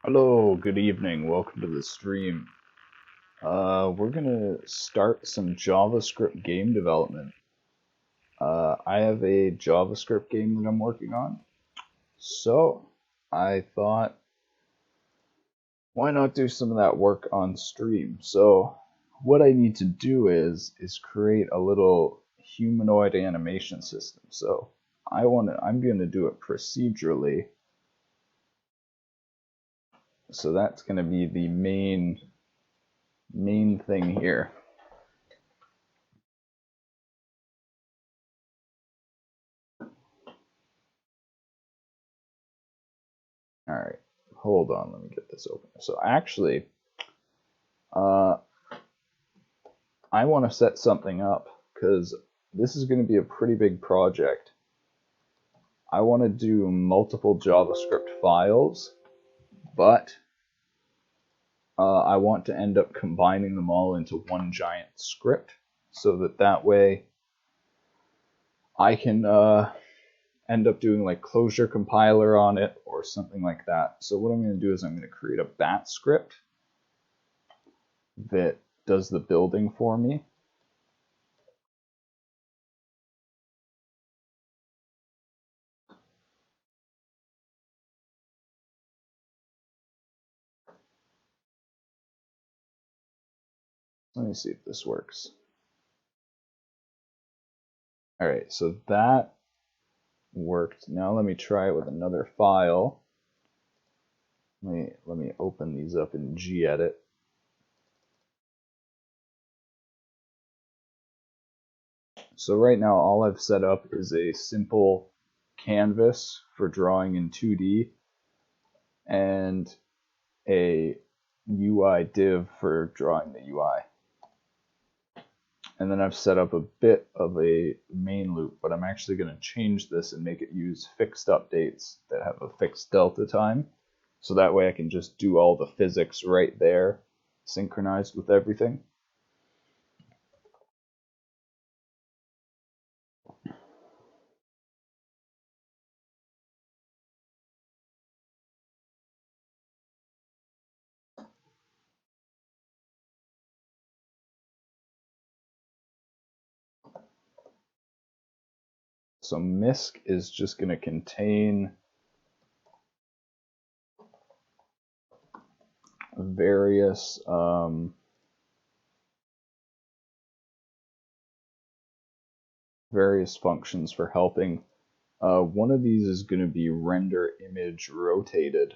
Hello, good evening. Welcome to the stream. We're gonna start some JavaScript game development. I have a JavaScript game that I'm working on, so I thought, why not do some of that work on stream? So what I need to do is create a little humanoid animation system. So I'm gonna do it procedurally. So that's gonna be the main thing here. All right, hold on, let me get this open. So actually, I want to set something up because this is going to be a pretty big project. I want to do multiple JavaScript files, but I want to end up combining them all into one giant script so that way I can end up doing like closure compiler on it or something like that. So what I'm going to do is I'm going to create a bat script that does the building for me. Let me see if this works. All right, so that worked. Now let me try it with another file. Let me open these up in gedit. So right now all I've set up is a simple canvas for drawing in 2D and a UI div for drawing the UI. And then I've set up a bit of a main loop, but I'm actually going to change this and make it use fixed updates that have a fixed delta time. So that way I can just do all the physics right there, synchronized with everything. So MISC is just going to contain various various functions for helping. One of these is going to be render image rotated.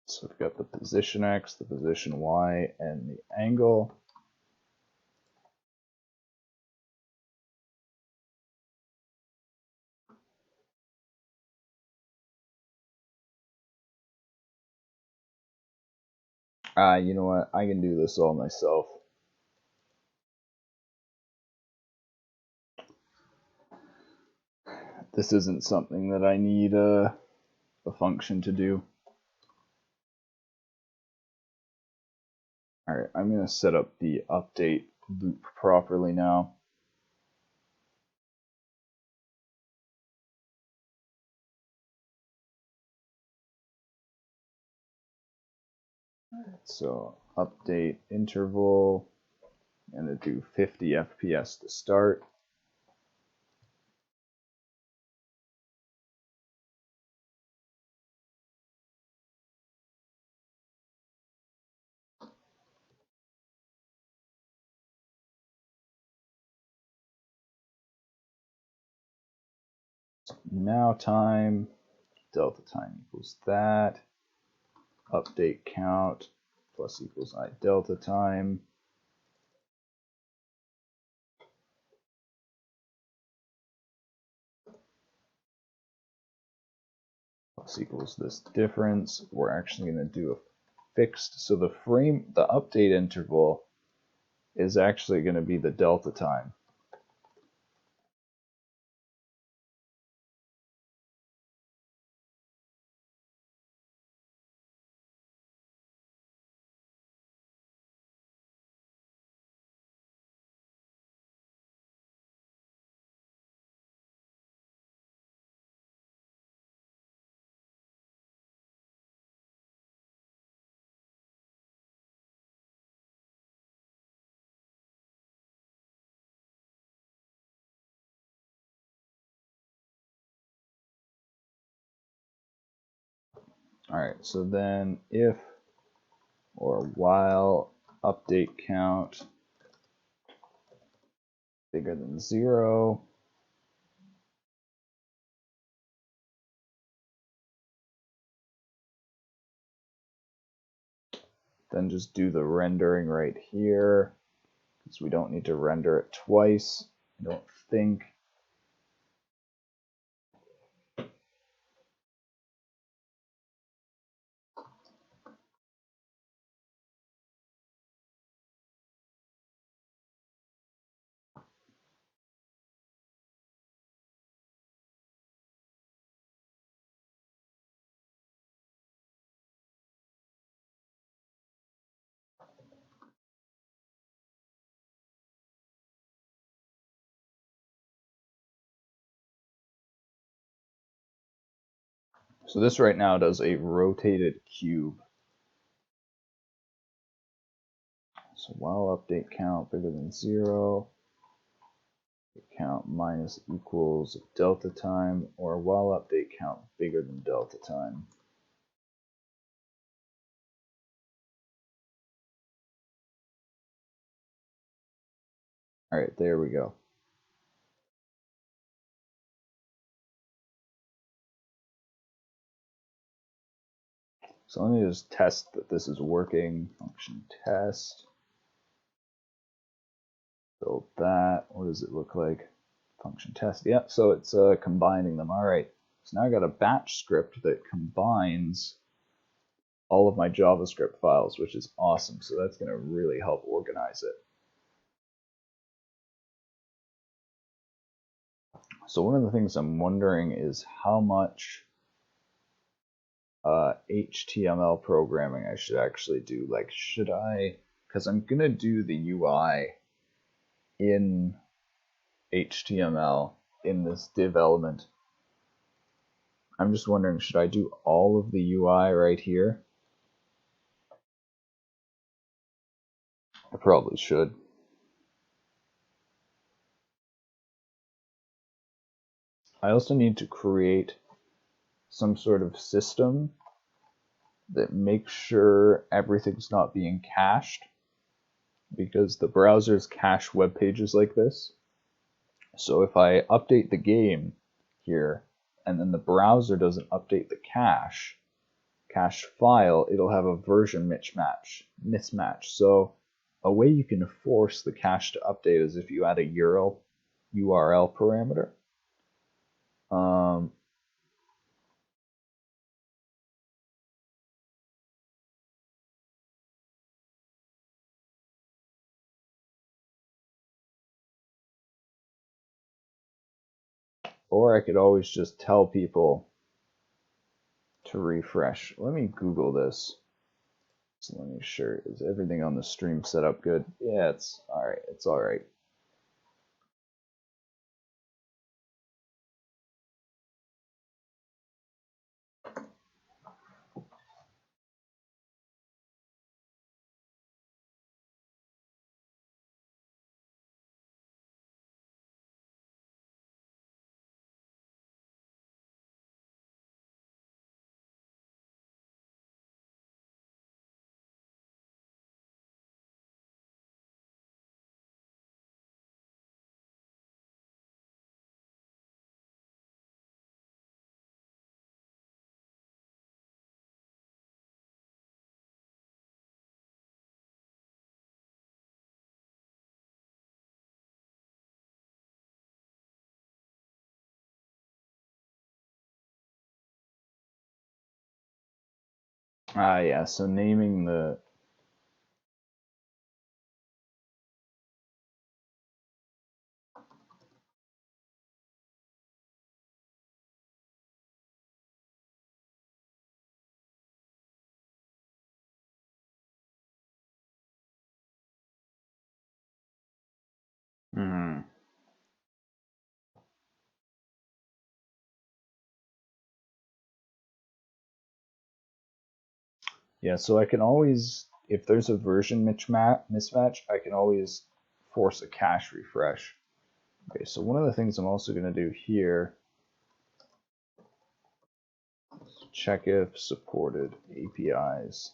So we've got the position X, the position Y, and the angle. You know what? I can do this all myself. This isn't something that I need a function to do. All right, I'm going to set up the update loop properly now. So update interval, and to do 50 FPS to start. Now time, delta time equals that. Update count plus equals I delta time. Plus equals this difference. We're actually going to do a fixed, so the update interval is actually going to be the delta time. All right, so then if or while update count bigger than 0, then just do the rendering right here, because we don't need to render it twice, I don't think. So this right now does a rotated cube. So while update count bigger than 0, count minus equals delta time, or while update count bigger than delta time. All right, there we go. So let me just test that this is working. Function test. Build that. What does it look like? Function test. Yep, so it's combining them. All right. So now I got a batch script that combines all of my JavaScript files, which is awesome. So that's going to really help organize it. So one of the things I'm wondering is how much HTML programming I should actually do. Like, should I, because I'm going to do the UI in HTML in this div element. I'm just wondering, should I do all of the UI right here? I probably should. I also need to create some sort of system that makes sure everything's not being cached, because the browsers cache web pages like this. So if I update the game here and then the browser doesn't update the cache file, it'll have a version mismatch. So a way you can force the cache to update is if you add a URL parameter. Or I could always just tell people to refresh. Let me Google this. So let me sure, is everything on the stream set up good? Yeah, it's all right. It's all right. Yeah, so naming the Yeah, so I can always, if there's a version mismatch, I can always force a cache refresh. Okay, so one of the things I'm also going to do here, check if supported APIs.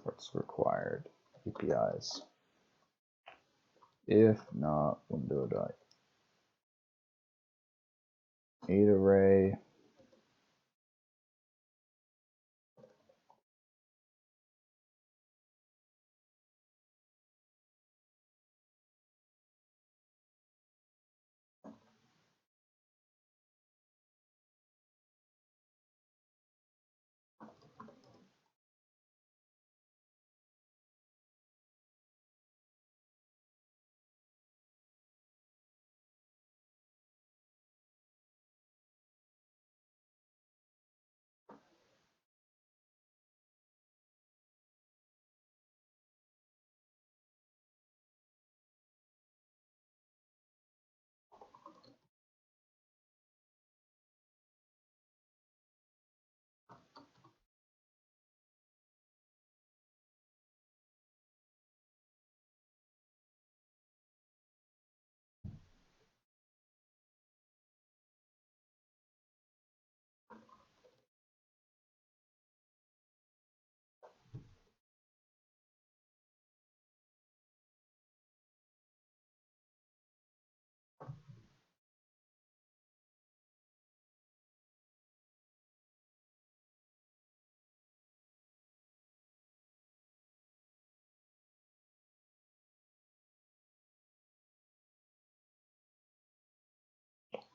What's required? APIs. If not, window.8 array.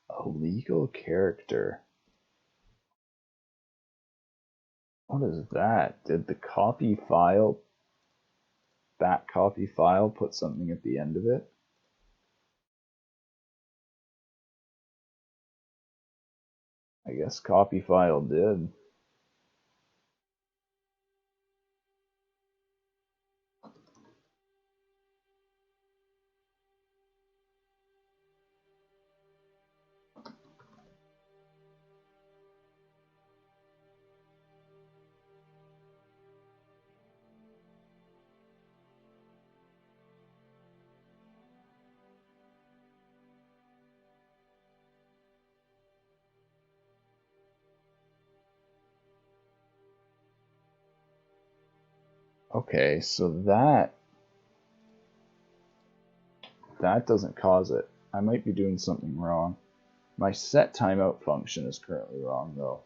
A legal character. What is that? Did the copy file, that copy file, put something at the end of it? I guess copy file did. Okay, so that doesn't cause it. I might be doing something wrong. My set timeout function is currently wrong though.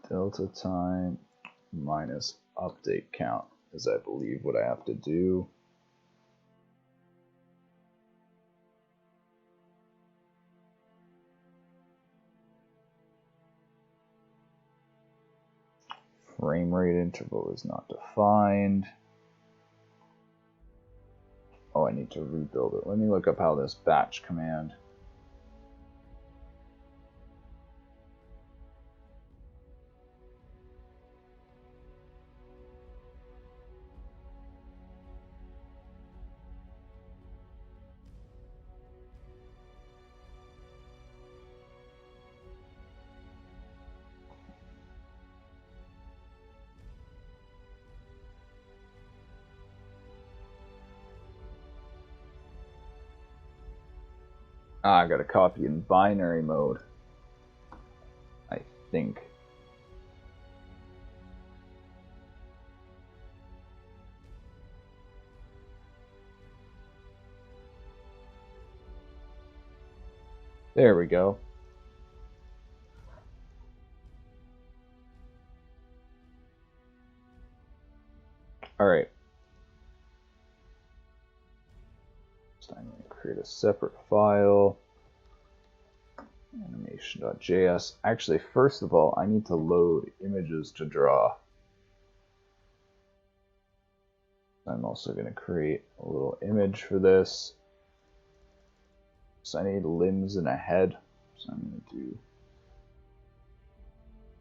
Delta time minus update count is, I believe, what I have to do. Frame rate interval is not defined. Oh, I need to rebuild it. Let me look up how this batch command. Ah, I got a copy in binary mode, I think. There we go. All right. So I'm going to create a separate file. Animation.js. Actually, first of all, I need to load images to draw. I'm also going to create a little image for this. So I need limbs and a head. So I'm going to do...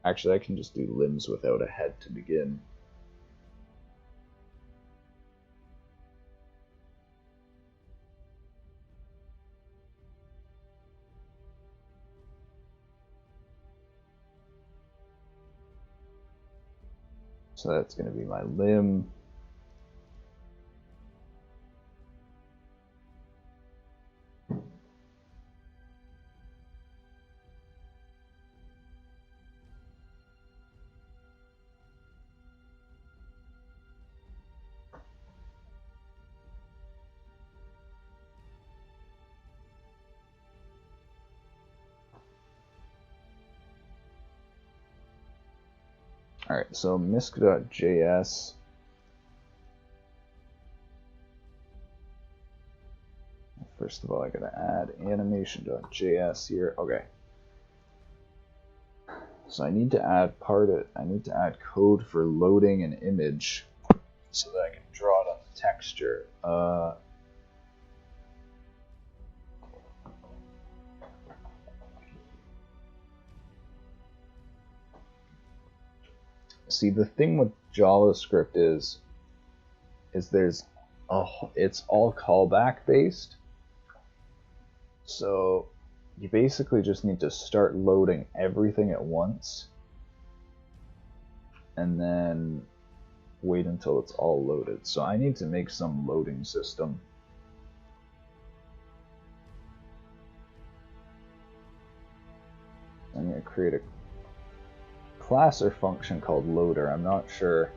Actually, I can just do limbs without a head to begin. So that's going to be my limb. All right, so misc.js. First of all, I gotta add animation.js here. Okay. So I need to add code for loading an image so that I can draw it on the texture. See, the thing with JavaScript is it's all callback based. So you basically just need to start loading everything at once and then wait until it's all loaded. So I need to make some loading system. I'm going to create a class or function called loader. I'm not sure.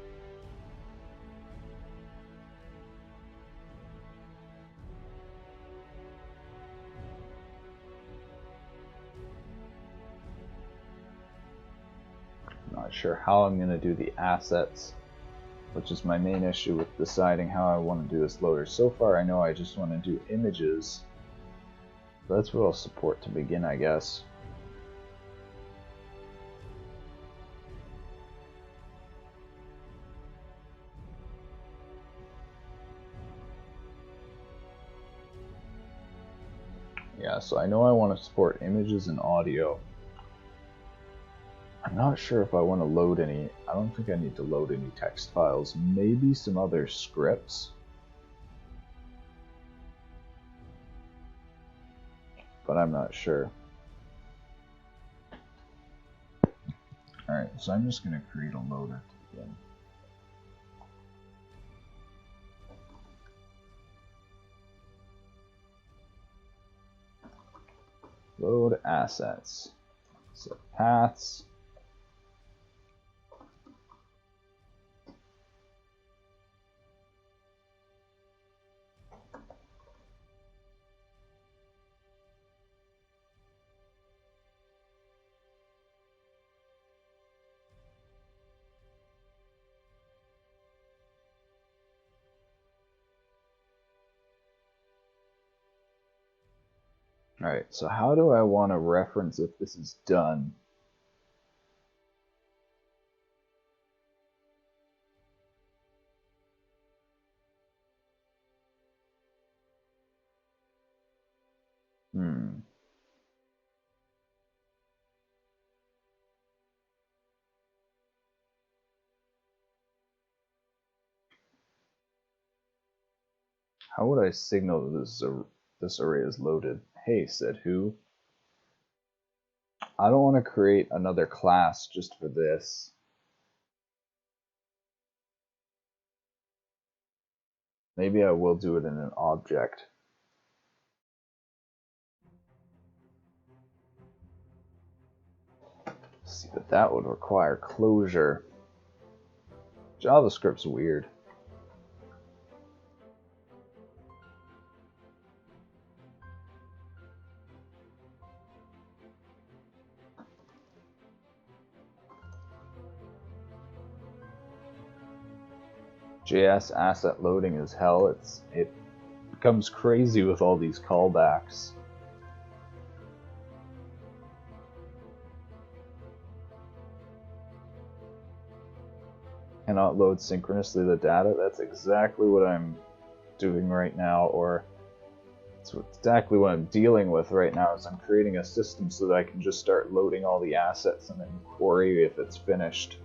Not sure how I'm going to do the assets, which is my main issue with deciding how I want to do this loader. So far I know I just want to do images. That's what I'll support to begin, I guess. Yeah, so I know I want to support images and audio. I'm not sure if I want to load any. I don't think I need to load any text files. Maybe some other scripts. But I'm not sure. Alright, so I'm just going to create a loader to begin. Load assets. Set paths. Alright, so how do I want to reference if this is done? How would I signal that this array is loaded? Hey, said who? I don't want to create another class just for this. Maybe I will do it in an object. See, but that would require closure. JavaScript's weird. JS asset loading is hell. It becomes crazy with all these callbacks. Cannot load synchronously the data. That's exactly what I'm doing right now, or it's exactly what I'm dealing with right now. Is I'm creating a system so that I can just start loading all the assets and then query if it's finished.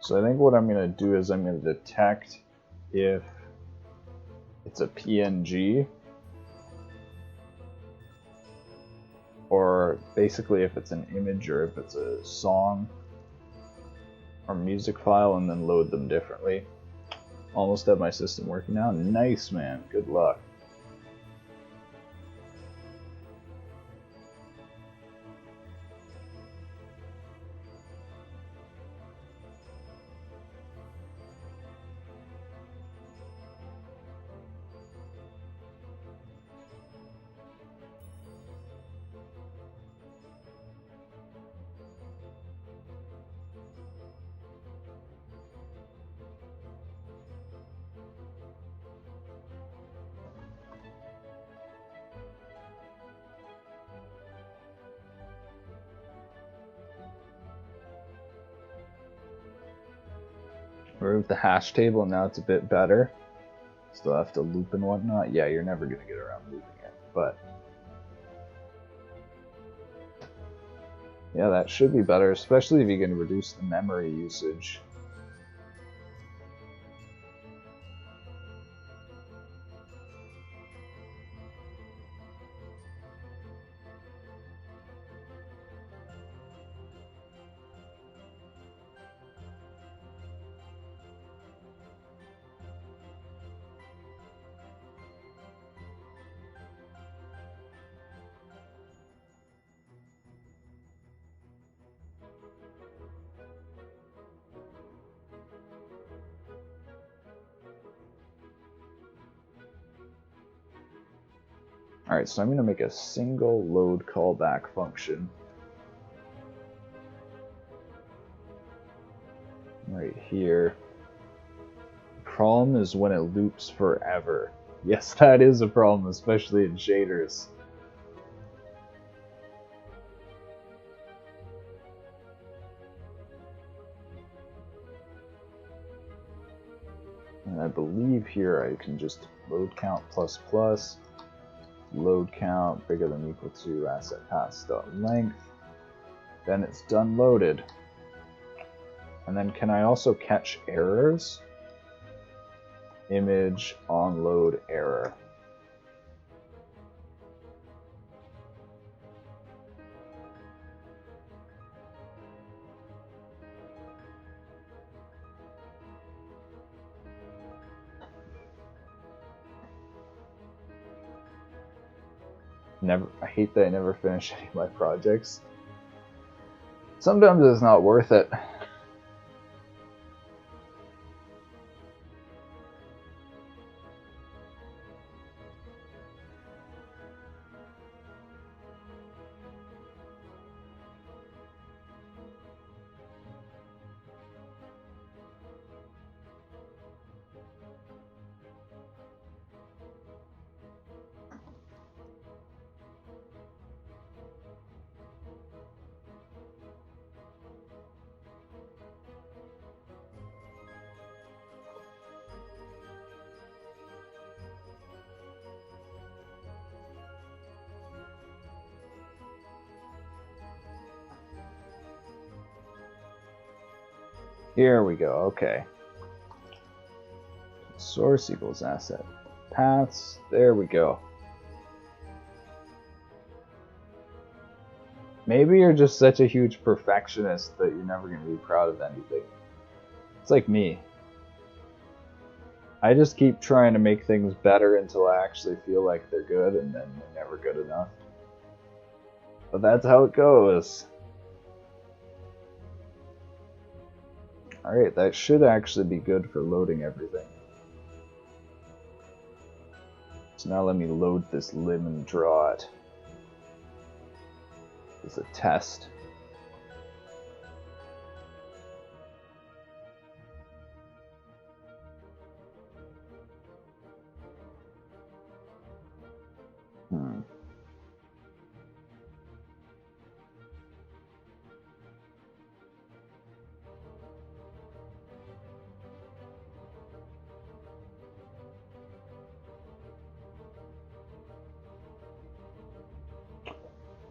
So I think what I'm going to do is I'm going to detect if it's a PNG, or basically if it's an image or if it's a song or music file, and then load them differently. Almost have my system working now. Nice, man. Good luck. Remove the hash table, now it's a bit better. Still have to loop and whatnot. Yeah, you're never going to get around looping it, but yeah, that should be better, especially if you can reduce the memory usage. Alright, so I'm going to make a single load callback function. Right here. The problem is when it loops forever. Yes, that is a problem, especially in shaders. And I believe here I can just load count plus plus. Load count bigger than or equal to asset paths dot length. Then it's done loaded. And then can I also catch errors? Image on load error. I hate that I never finish any of my projects. Sometimes it's not worth it. Here we go, okay. Source equals asset paths, there we go. Maybe you're just such a huge perfectionist that you're never going to be proud of anything. It's like me. I just keep trying to make things better until I actually feel like they're good, and then they're never good enough. But that's how it goes. Alright, that should actually be good for loading everything. So now let me load this limb and draw it. As a test.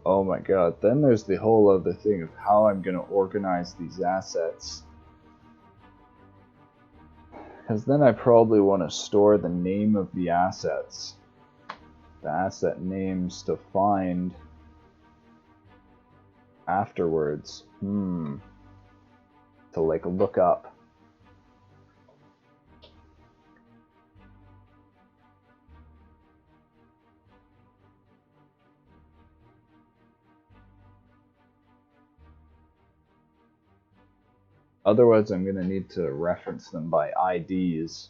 Oh my god, then there's the whole other thing of how I'm going to organize these assets. Because then I probably want to store the name of the assets. The asset names to find afterwards. To like look up. Otherwise, I'm going to need to reference them by IDs.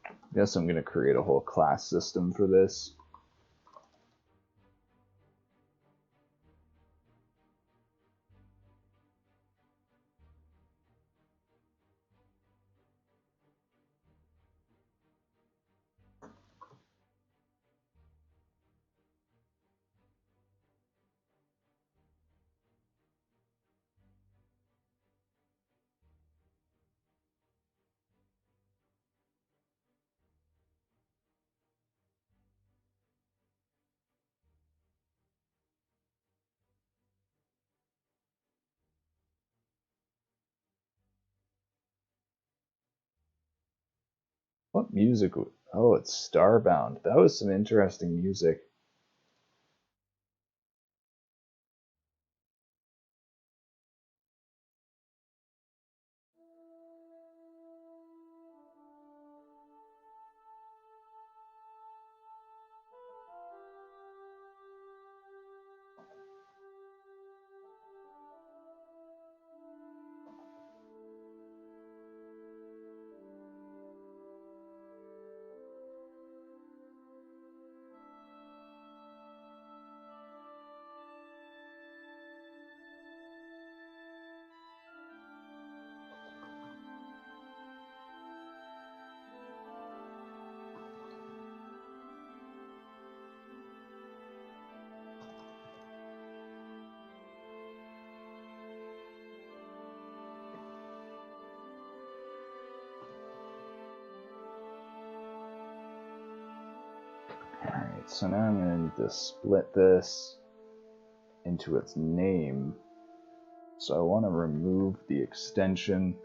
I guess I'm going to create a whole class system for this. What music? Oh, it's Starbound. That was some interesting music. Alright, so now I'm going to split this into its name. So I want to remove the extension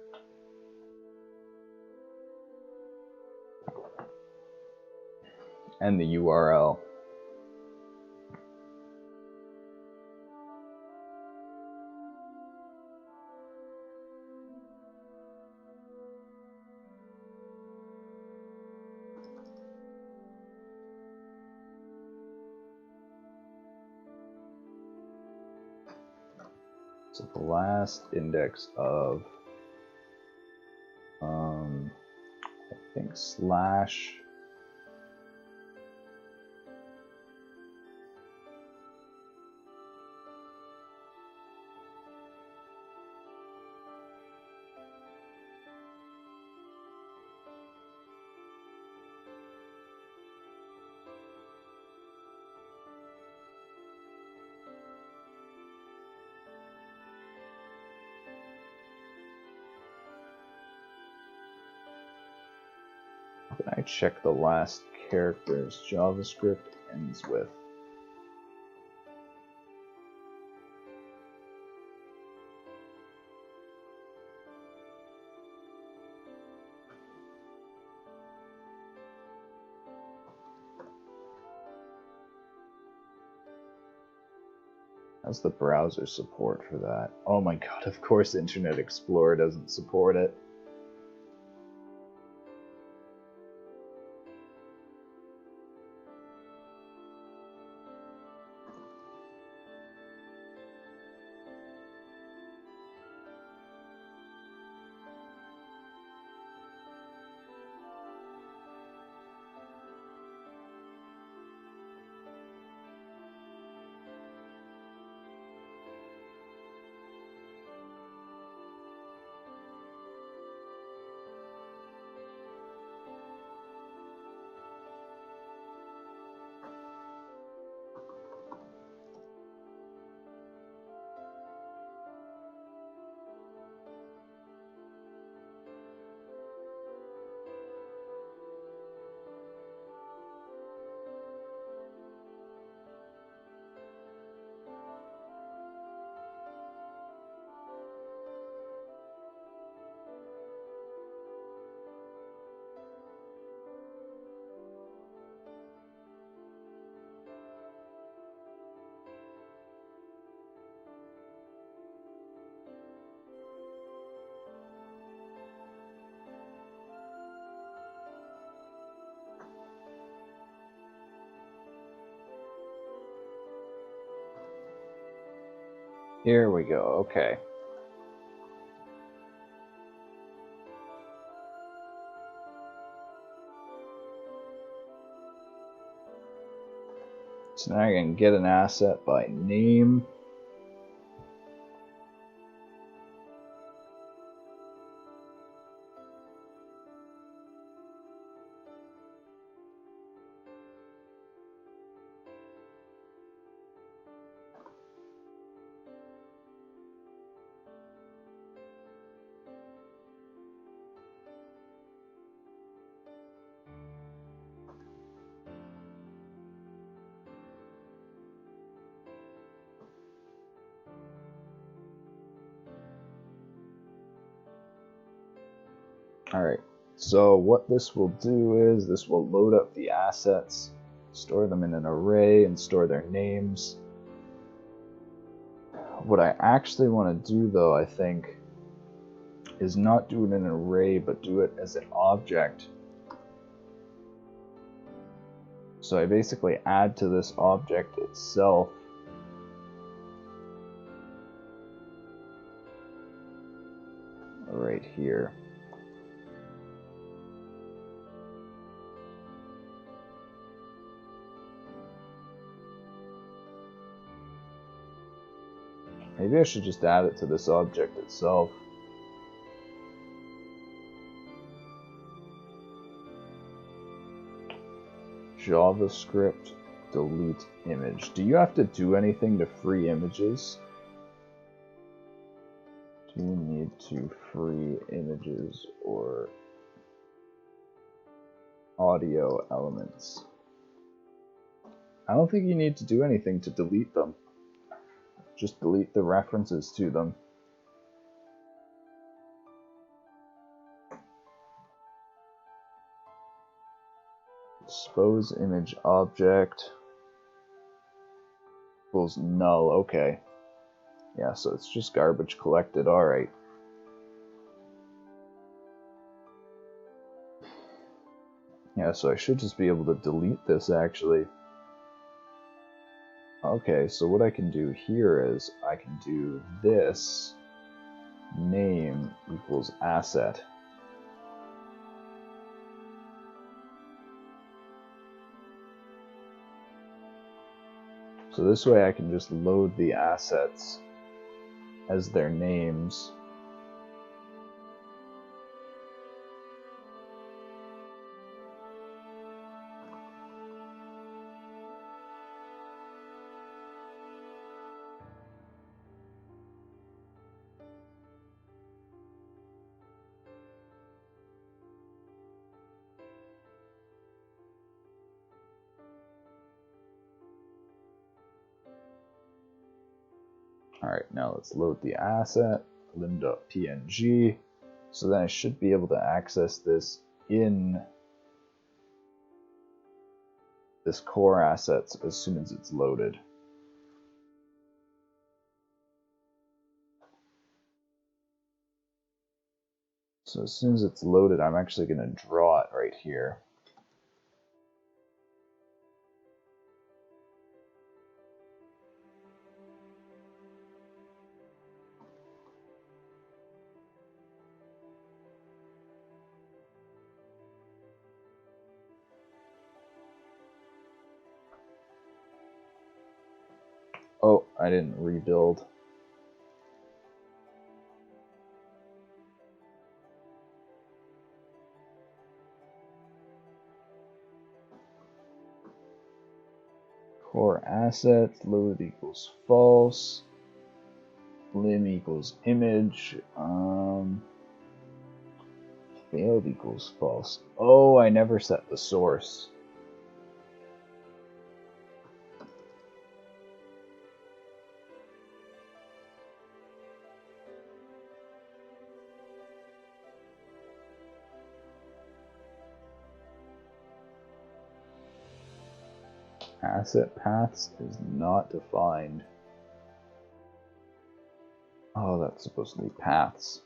and the URL. So the last index of, I think slash I check the last characters JavaScript ends with. How's the browser support for that? Oh my god, of course Internet Explorer doesn't support it. Here we go, okay. So now I can get an asset by name. Alright, So what this will do is this will load up the assets, store them in an array, and store their names. What I actually want to do, though, I think, is not do it in an array, but do it as an object. So I basically add to this object itself right here. Maybe I should just add it to this object itself. JavaScript delete image. Do you have to do anything to free images? Do you need to free images or audio elements? I don't think you need to do anything to delete them. Just delete the references to them. Expose image object equals null. Okay. Yeah, so it's just garbage collected. Alright. Yeah, so I should just be able to delete this actually. Okay, so what I can do here is I can do this name equals asset. So this way I can just load the assets as their names. Alright, now let's load the asset, lim.png. So then I should be able to access this in this core assets as soon as it's loaded. So as soon as it's loaded, I'm actually going to draw it right here. Oh, I didn't rebuild. Core assets, loaded equals false. Lim equals image. Failed equals false. Oh, I never set the source. Asset paths is not defined. Oh, that's supposed to be paths.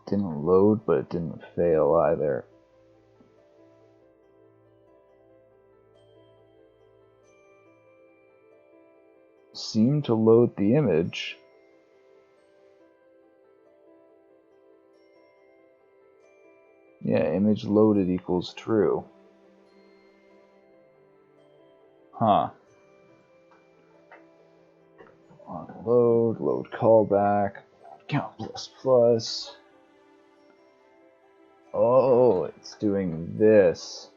Didn't load, but it didn't fail either. Seemed to load the image. Yeah, image loaded equals true. Huh. On load callback, count plus plus. Oh, it's doing this.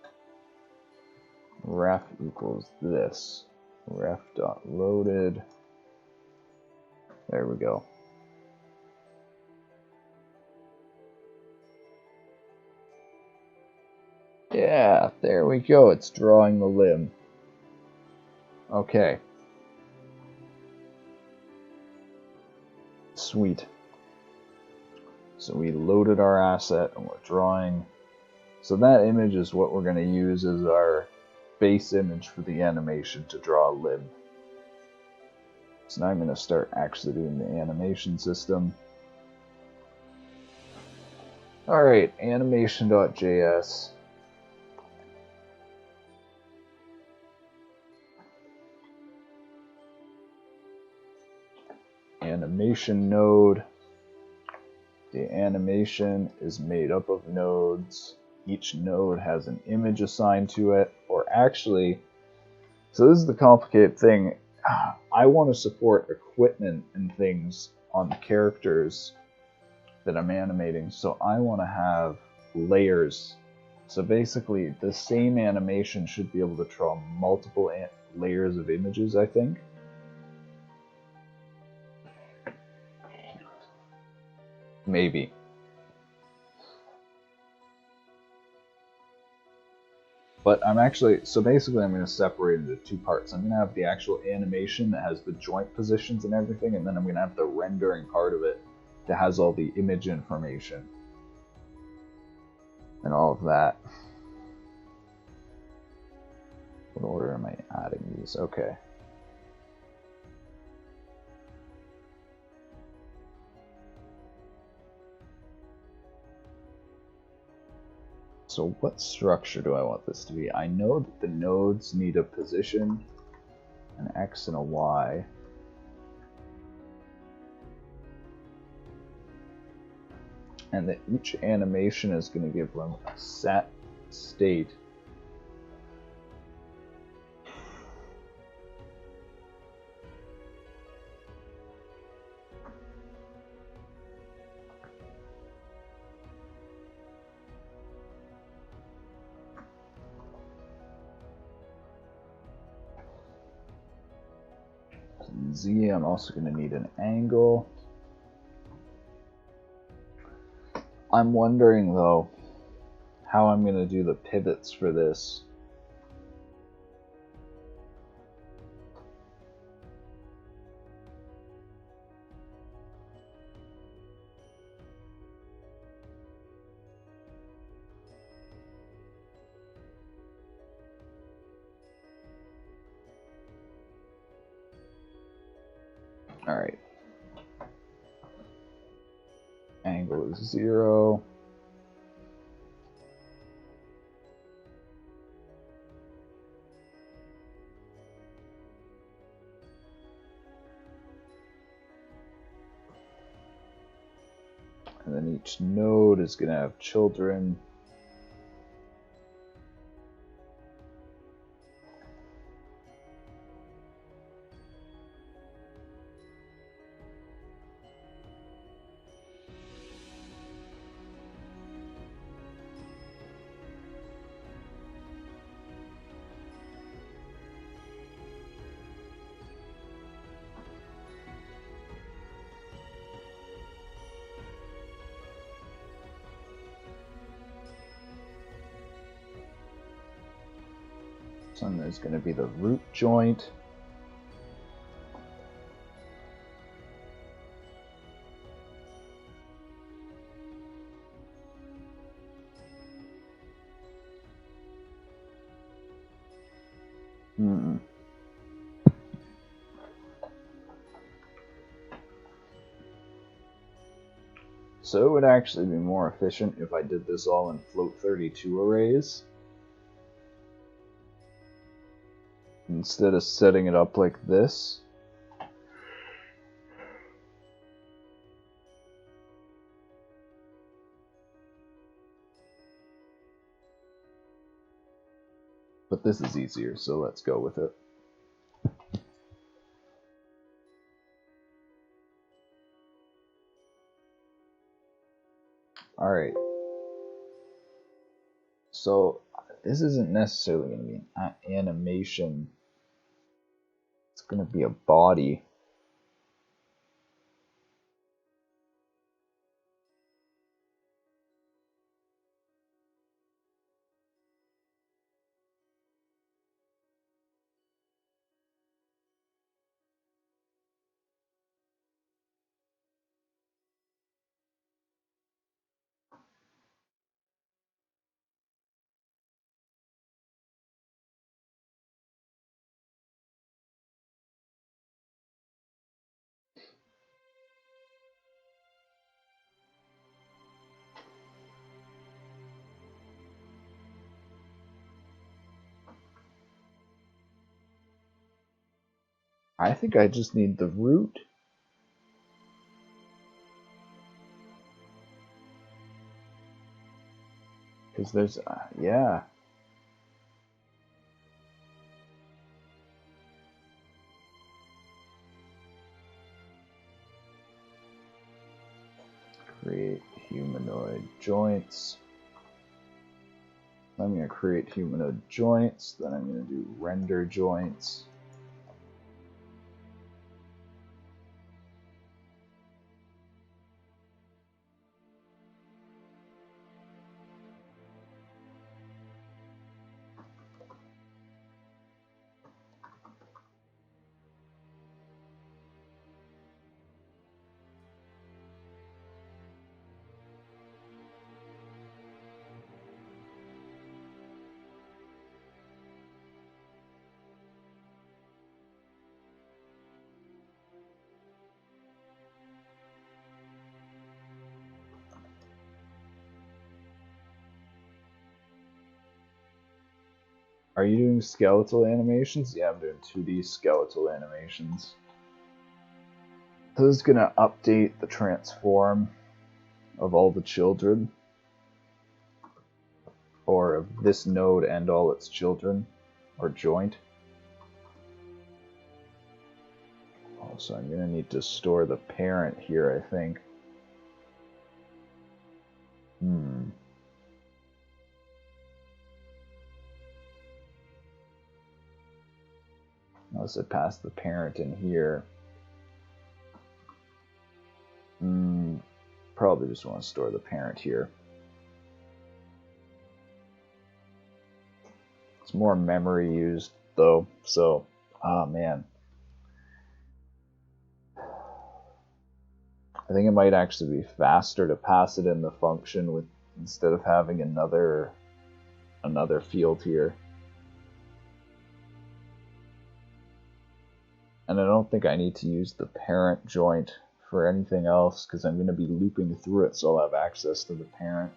Ref equals this. Ref dot loaded. There we go. Yeah, there we go. It's drawing the limb. Okay. Sweet. So we loaded our asset and we're drawing. So that image is what we're going to use as our base image for the animation to draw a limb. So now I'm going to start actually doing the animation system. Alright, animation.js. Animation node. The animation is made up of nodes. Each node has an image assigned to it, or actually, so this is the complicated thing. I want to support equipment and things on the characters that I'm animating, so I want to have layers. So basically, the same animation should be able to draw multiple layers of images, I think. Maybe. But I'm actually, so basically I'm going to separate it into two parts. I'm going to have the actual animation that has the joint positions and everything, and then I'm going to have the rendering part of it that has all the image information and all of that. What order am I adding these? Okay. So what structure do I want this to be? I know that the nodes need a position, an X and a Y. And that each animation is going to give them a set state. Z, I'm also going to need an angle. I'm wondering, though, how I'm going to do the pivots for this. Alright. Angle is 0. And then each node is going to have children. So there's going to be the root joint. So it would actually be more efficient if I did this all in float32 arrays, instead of setting it up like this. But this is easier, so let's go with it. Alright. So this isn't necessarily going to be an animation. It's going to be a body. I think I just need the root. Because there's, yeah. Create humanoid joints. I'm going to create humanoid joints, then I'm going to do render joints. Are you doing skeletal animations? Yeah, I'm doing 2D skeletal animations. So this is going to update the transform of all the children, or of this node and all its children, or joint. Also, I'm going to need to store the parent here, I think. Unless I pass the parent in here. Probably just want to store the parent here. It's more memory used, though, so, oh man. I think it might actually be faster to pass it in the function with instead of having another field here. And I don't think I need to use the parent joint for anything else because I'm going to be looping through it, so I'll have access to the parent.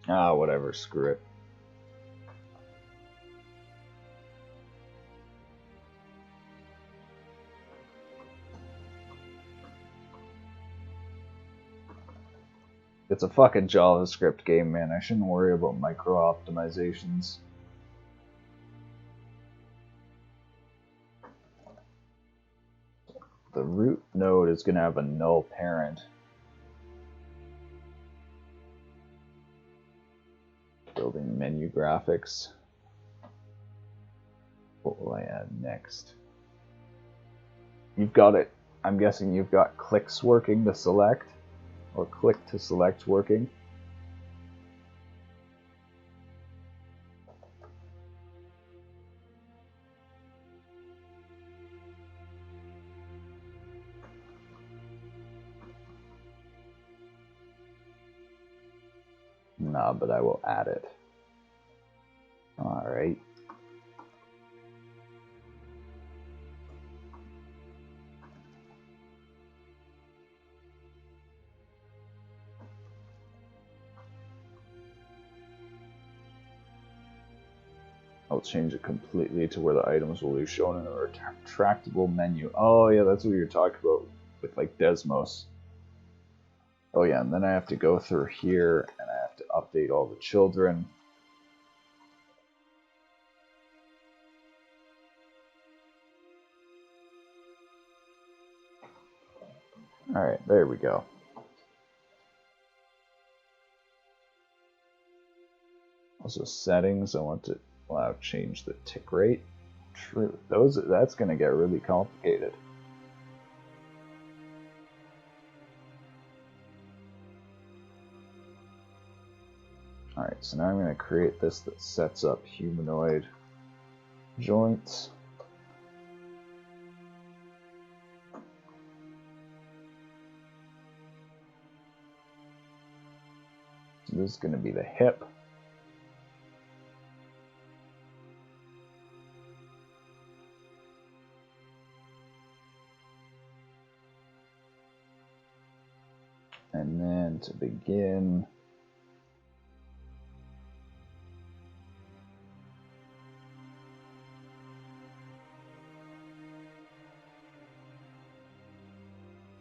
Ah, whatever, screw it. It's a fucking JavaScript game, man. I shouldn't worry about micro optimizations. The root node is going to have a null parent. Building menu graphics. What will I add next? You've got it. I'm guessing you've got clicks working to select, or click to select working. Nah, but I will add it. Alright. I'll change it completely to where the items will be shown in a retractable menu. Oh yeah, that's what you're talking about with like Desmos. Oh yeah, and then I have to go through here and I have to update all the children. Alright, there we go. Also settings, I want to allow change the tick rate. True. That's gonna get really complicated. Alright, so now I'm gonna create this that sets up humanoid joints. So this is gonna be the hip. And then to begin,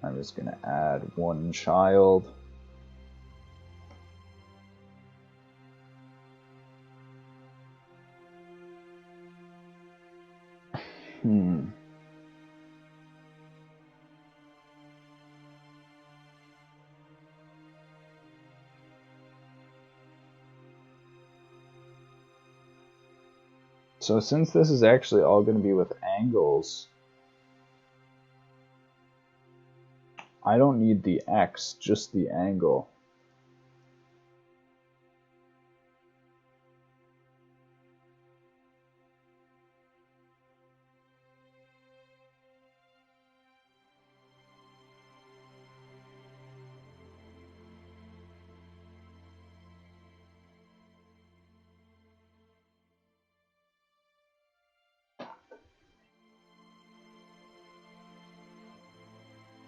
I'm just going to add one child. So since this is actually all going to be with angles, I don't need the X, just the angle.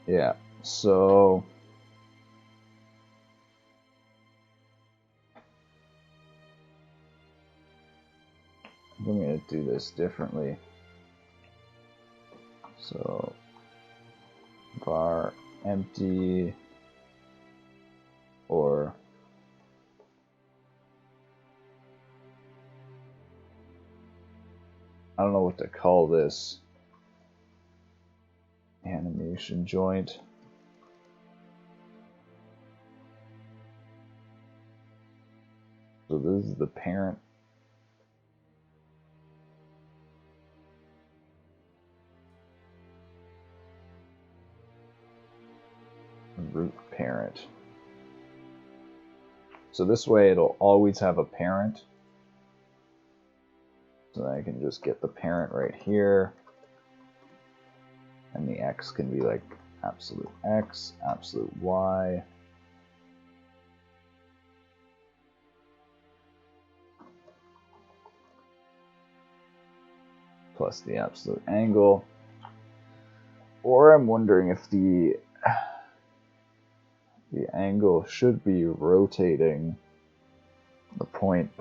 Yeah, so I'm going to do this differently. So var empty, or I don't know what to call this. Animation joint. So this is the parent. Root parent. So this way it'll always have a parent. So I can just get the parent right here. And the X can be like absolute X, absolute Y. Plus the absolute angle. Or I'm wondering if the angle should be rotating the point,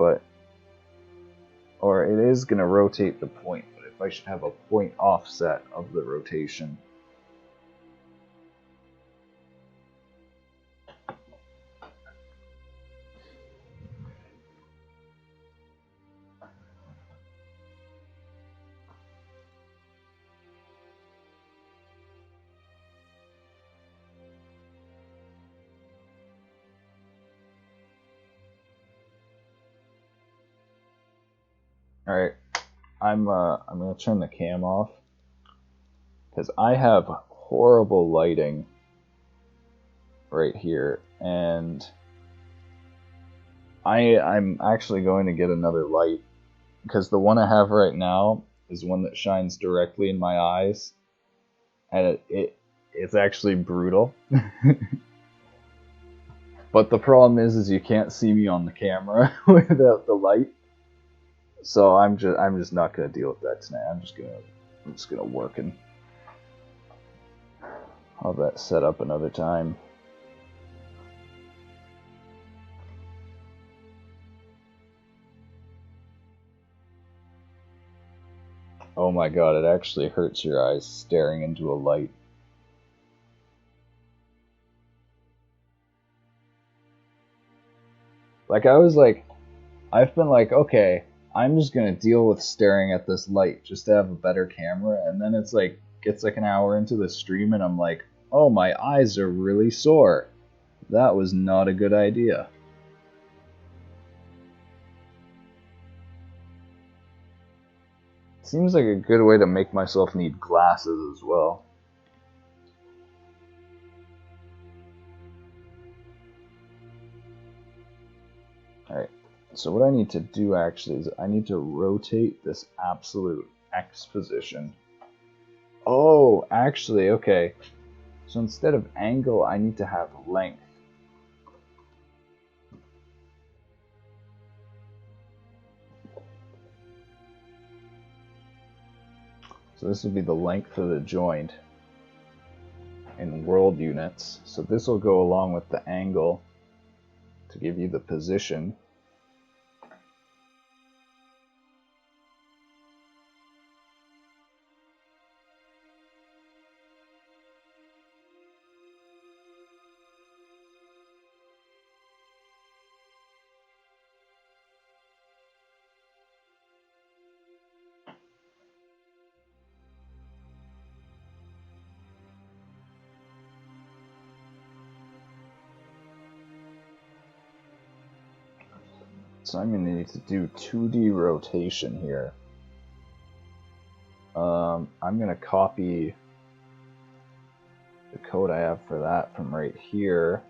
or it is going to rotate the point, but if I should have a point offset of the rotation. All right, I'm going to turn the cam off because I have horrible lighting right here, and I'm actually going to get another light because the one I have right now is one that shines directly in my eyes, and it's actually brutal. But the problem is you can't see me on the camera without the light. So I'm just not gonna deal with that tonight. I'm just gonna work and have that set up another time. Oh my god, it actually hurts your eyes staring into a light. Like I've been like, okay, I'm just gonna deal with staring at this light just to have a better camera, and then gets like an hour into the stream and I'm like, oh, my eyes are really sore. That was not a good idea. Seems like a good way to make myself need glasses as well. Alright, so what I need to do actually is I need to rotate this absolute X position. Oh, actually, okay. So instead of angle, I need to have length. So this will be the length of the joint in world units. So this will go along with the angle to give you the position. So I'm going to need to do 2D rotation here. I'm going to copy the code I have for that from right here.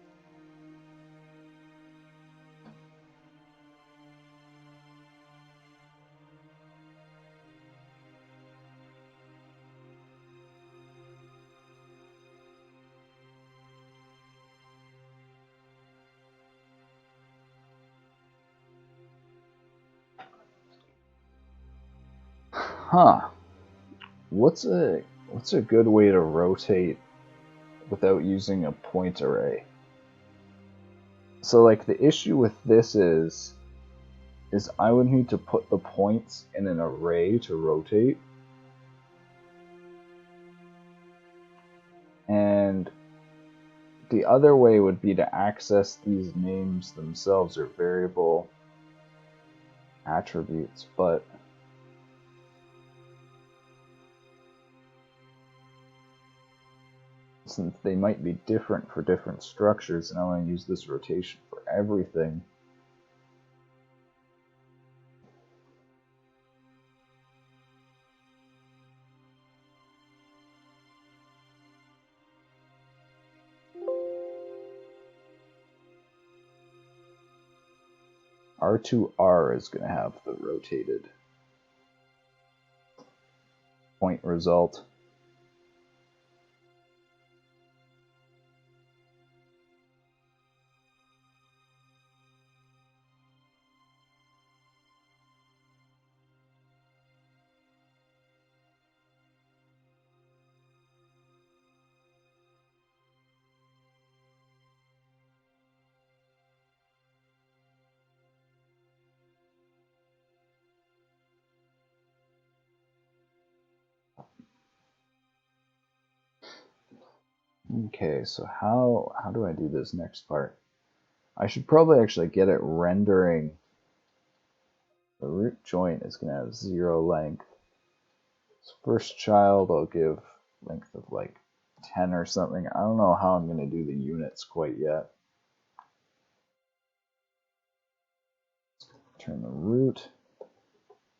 Huh. What's a good way to rotate without using a point array? So like the issue with this is I would need to put the points in an array to rotate. And the other way would be to access these names themselves or variable attributes, but since they might be different for different structures, and I want to use this rotation for everything, R2R is going to have the rotated point result. Okay, so how do I do this next part? I should probably actually get it rendering. The root joint is going to have 0 length. So first child I'll give length of like 10 or something. I don't know how I'm going to do the units quite yet. Turn the root.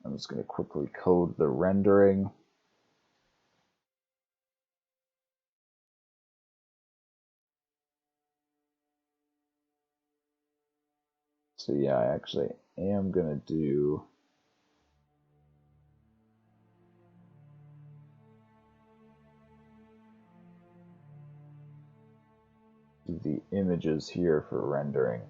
I'm just going to quickly code the rendering. So yeah, I actually am going to do the images here for rendering.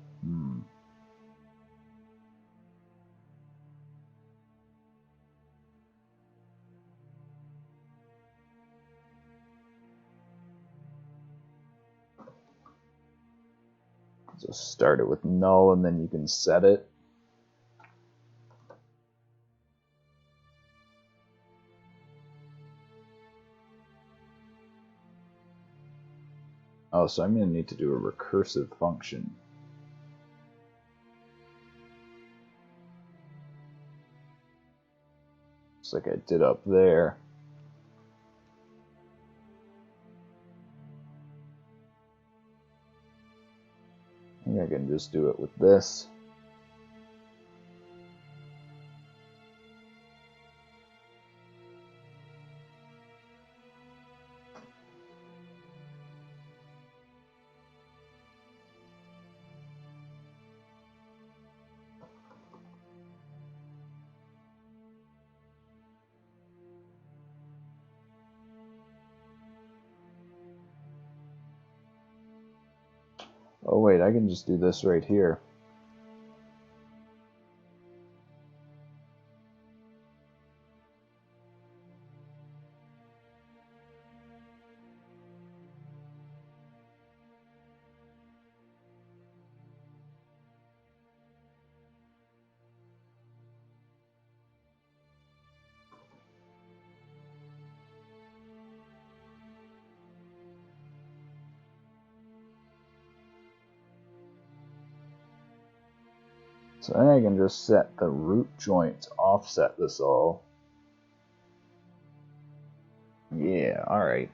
Just start it with null and then you can set it. Oh, so I'm going to need to do a recursive function. Just like I did up there. I think I can just do it with this. Oh wait, I can just do this right here. So then I can just set the root joint to offset this all. Yeah, alright.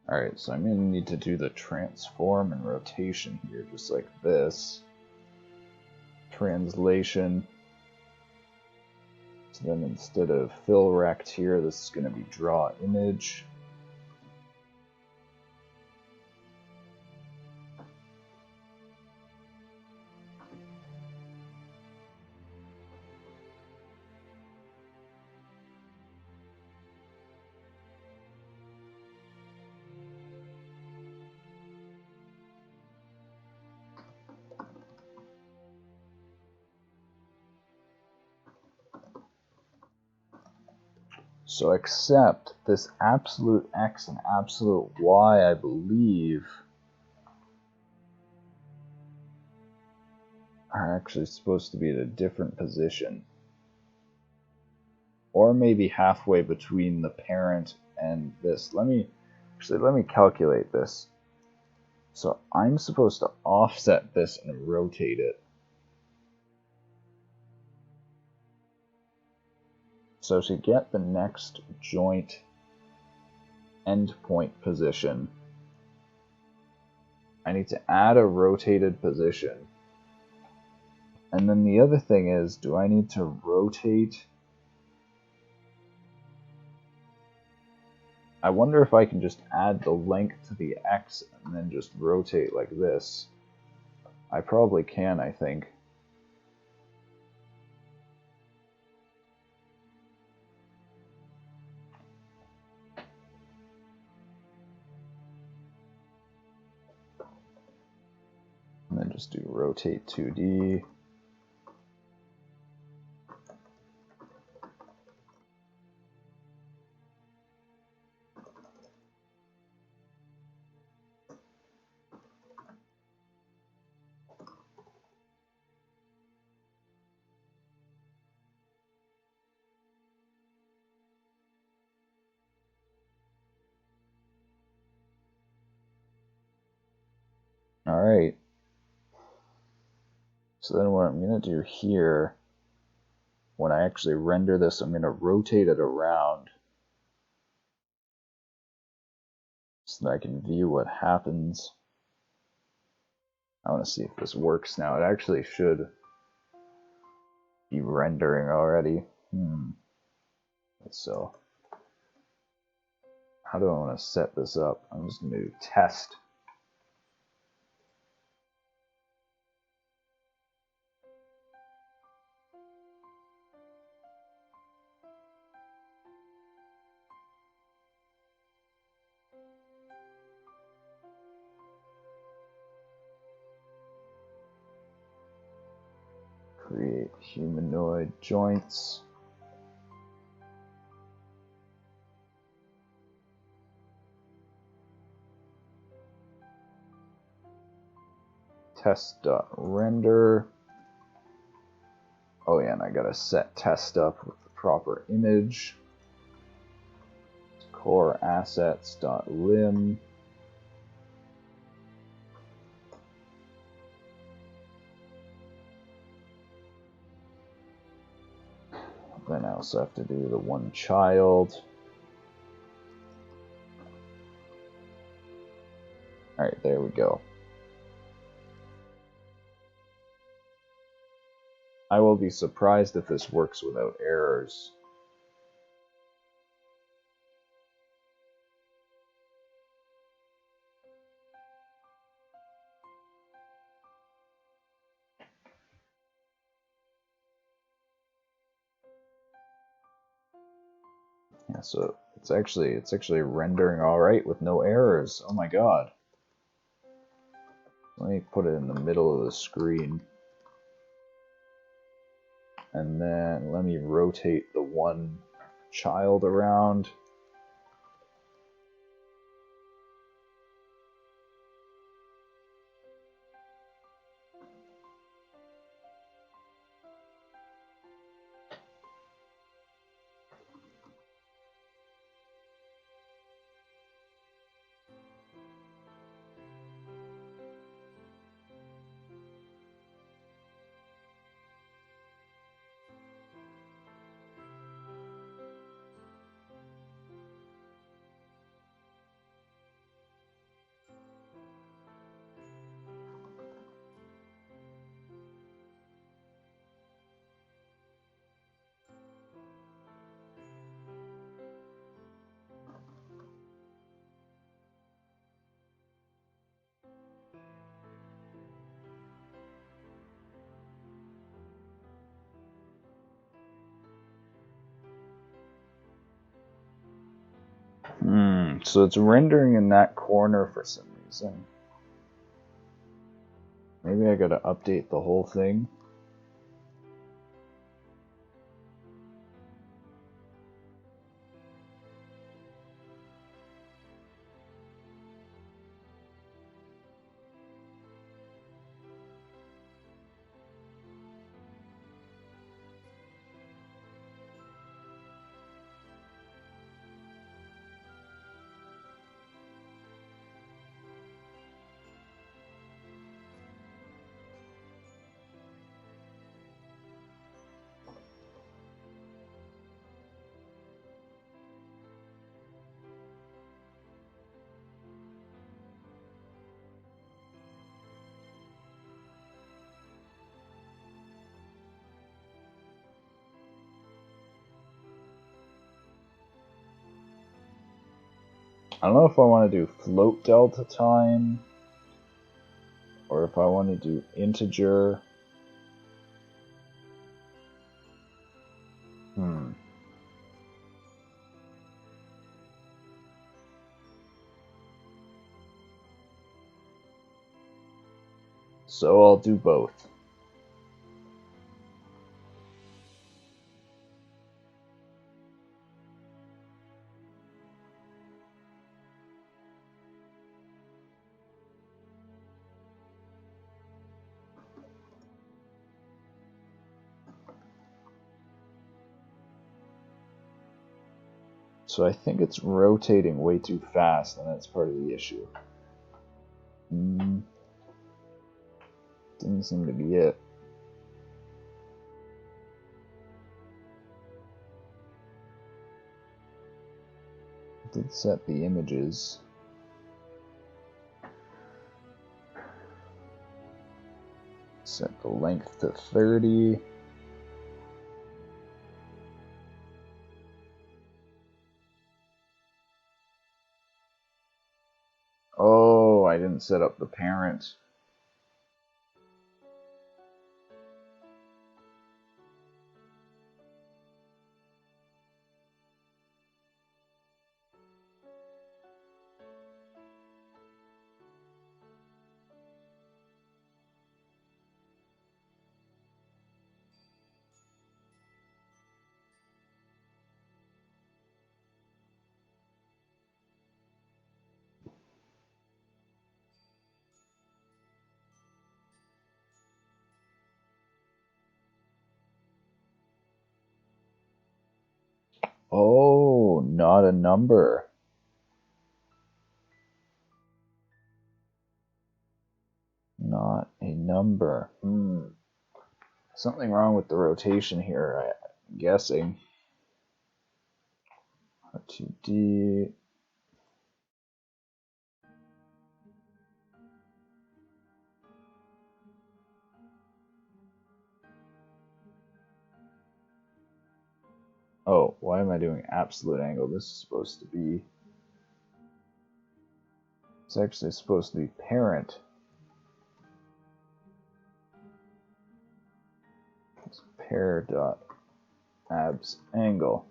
Alright, so I'm going to need to do the transform and rotation here, just like this. Translation. So then instead of fill rect here, this is going to be draw image. So except this absolute X and absolute Y, I believe, are actually supposed to be at a different position. Or maybe halfway between the parent and this. Let me calculate this. So I'm supposed to offset this and rotate it. So to get the next joint endpoint position, I need to add a rotated position. And then the other thing is, do I need to rotate? I wonder if I can just add the length to the X and then just rotate like this. I probably can, I think. And then just do rotate 2D. Alright. So then what I'm going to do here, when I actually render this, I'm going to rotate it around so that I can view what happens. I want to see if this works now. It actually should be rendering already. So, how do I want to set this up? I'm just going to do test. Create humanoid joints. Test.render. Oh yeah, and I gotta set test up with the proper image. Core assets.lim. Then I also have to do the one child. Alright, there we go. I will be surprised if this works without errors. Yeah, so it's actually rendering all right with no errors. Oh my god. Let me put it in the middle of the screen. And then let me rotate the one child around. So it's rendering in that corner for some reason. Maybe I gotta update the whole thing. I don't know if I want to do float delta time or if I want to do integer. So I'll do both. So I think it's rotating way too fast, and that's part of the issue. Didn't seem to be it. Did set the images. Set the length to 30. Oh, I didn't set up the parent. Oh, not a number. Not a number. Something wrong with the rotation here, I'm guessing. 2D. Oh, why am I doing absolute angle? This is supposed to be... It's actually supposed to be parent. It's pair dot abs angle.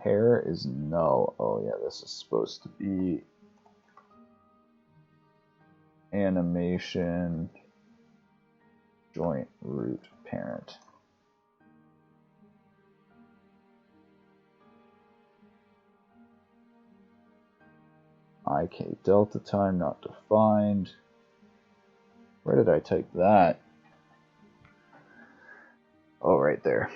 Pair is null. Oh yeah, this is supposed to be animation joint root parent. IK delta time not defined. Where did I type that? Oh, right there.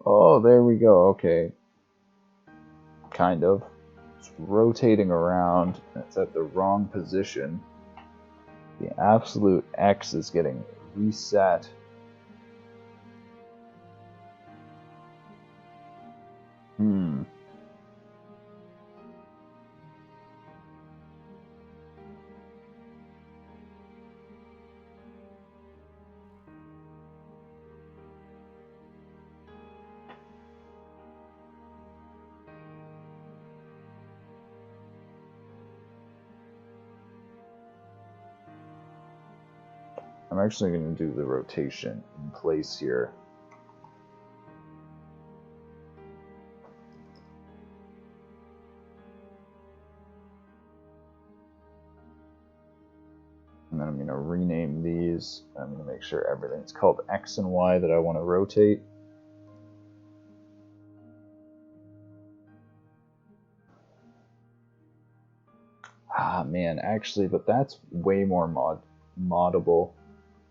Oh, there we go. Okay. Kind of. It's rotating around. It's at the wrong position. The absolute X is getting reset. I'm actually going to do the rotation in place here. And then I'm going to rename these. I'm going to make sure everything's called X and Y that I want to rotate. Ah, man, actually, but that's way more moddable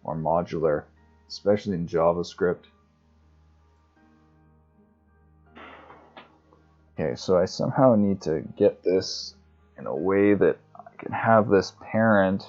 or modular, especially in JavaScript. Okay, so I somehow need to get this in a way that I can have this parent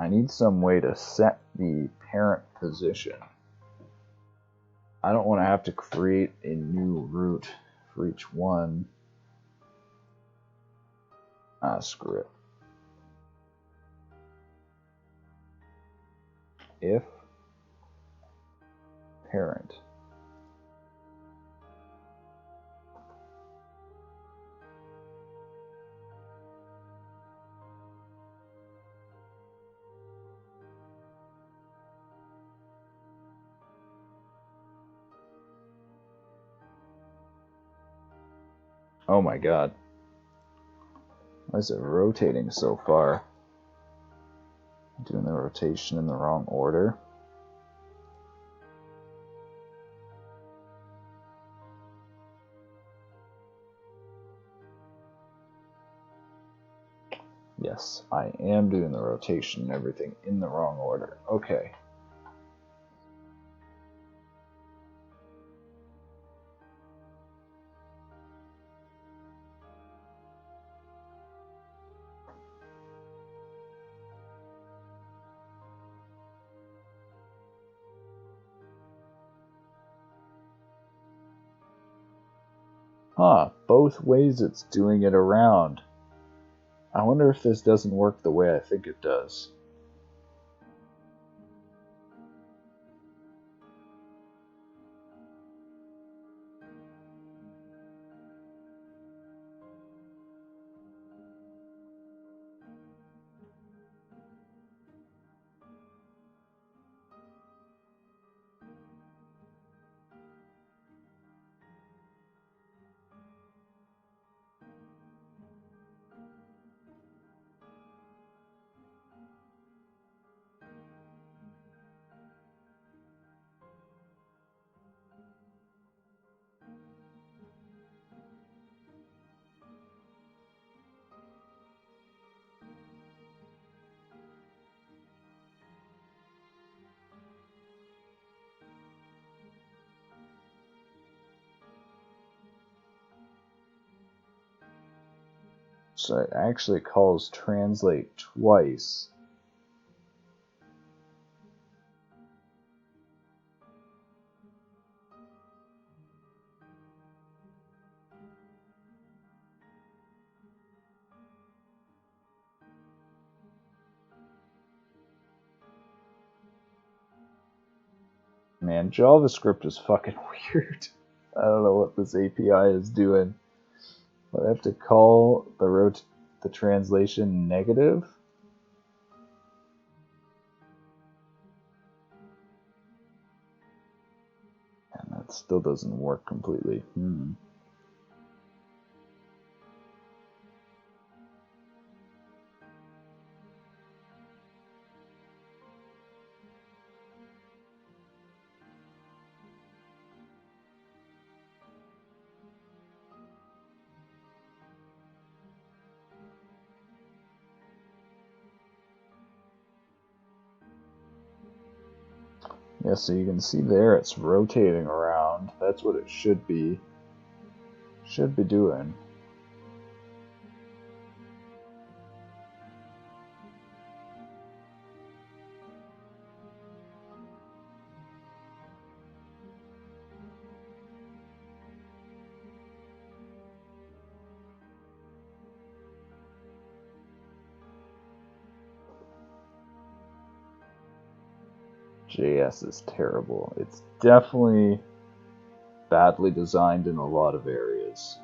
I need some way to set the parent position. I don't want to have to create a new root for each one. Ah, screw it. If parent. Oh my god. Why is it rotating so far? I'm doing the rotation in the wrong order. Yes, I am doing the rotation and everything in the wrong order. Okay. Huh, both ways it's doing it around. I wonder if this doesn't work the way I think it does. So it actually calls translate twice. Man, JavaScript is fucking weird. I don't know what this API is doing. But I have to call the translation negative. And that still doesn't work completely. Yeah, so you can see there it's rotating around. That's what it should be doing. JS is terrible. It's definitely badly designed in a lot of areas.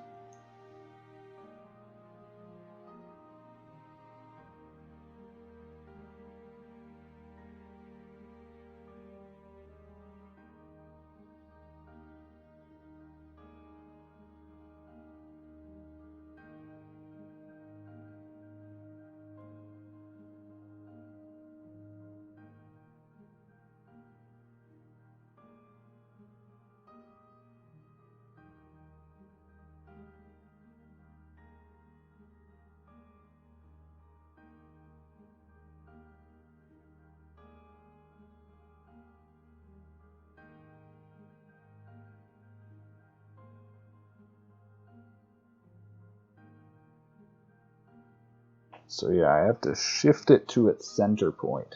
So yeah, I have to shift it to its center point.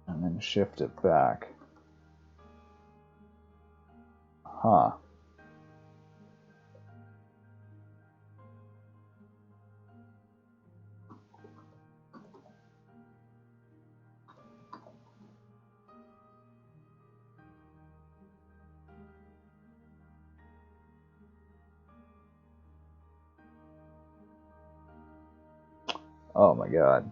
And then shift it back. Huh. Oh my god.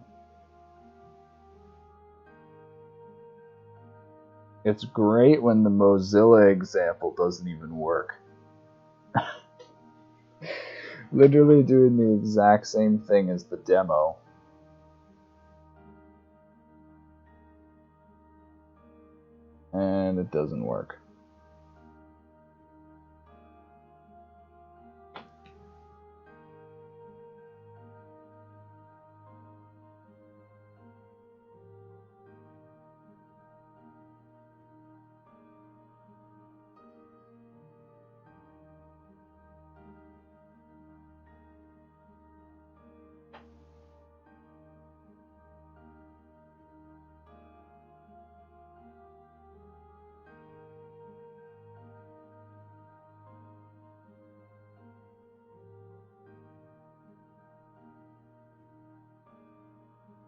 It's great when the Mozilla example doesn't even work. Literally doing the exact same thing as the demo. And it doesn't work.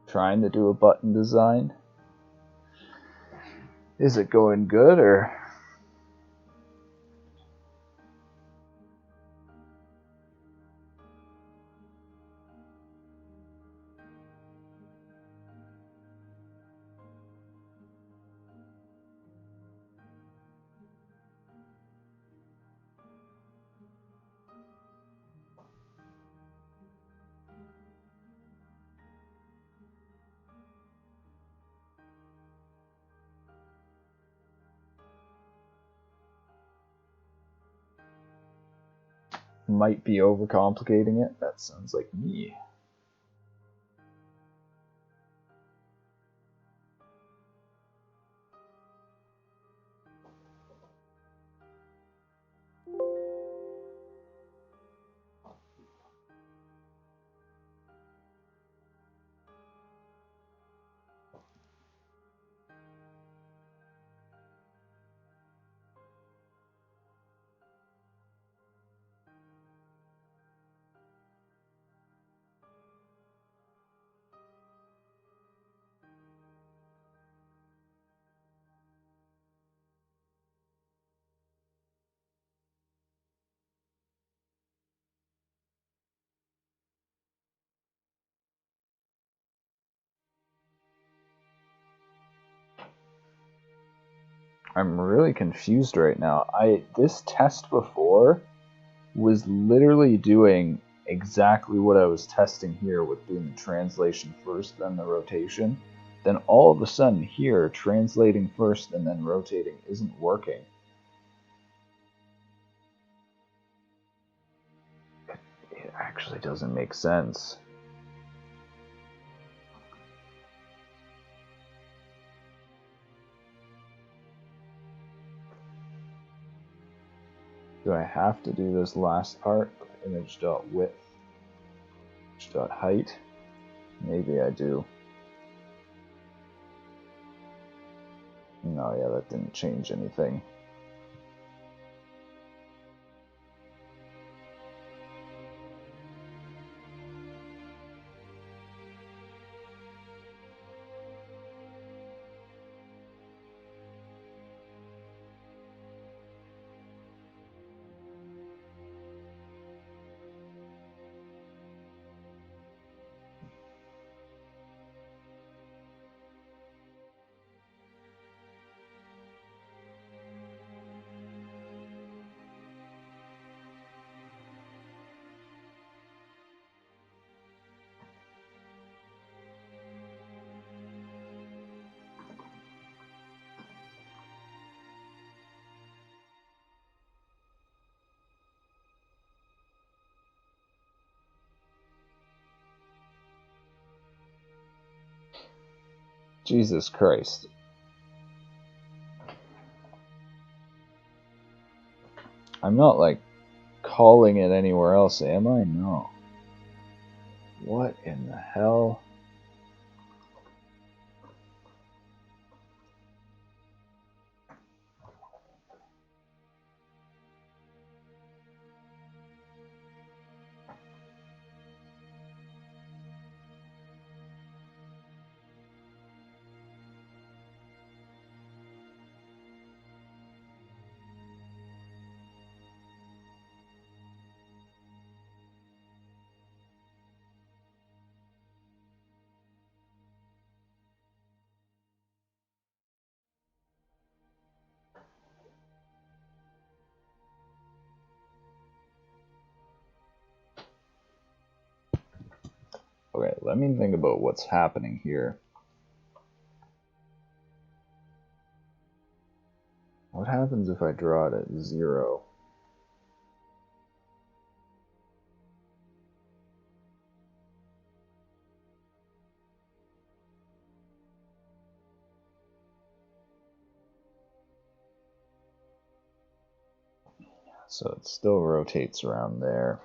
Trying to do a button design. Is it going good or? Might be overcomplicating it. That sounds like me. I'm really confused right now. This test before was literally doing exactly what I was testing here with doing the translation first, then the rotation. Then all of a sudden here, translating first and then rotating isn't working. It actually doesn't make sense. Do I have to do this last part of image.width, image.height? Maybe I do. No, yeah, that didn't change anything. Jesus Christ. I'm not, like, calling it anywhere else, am I? No. What in the hell? Okay, let me think about what's happening here. What happens if I draw it at 0? So it still rotates around there.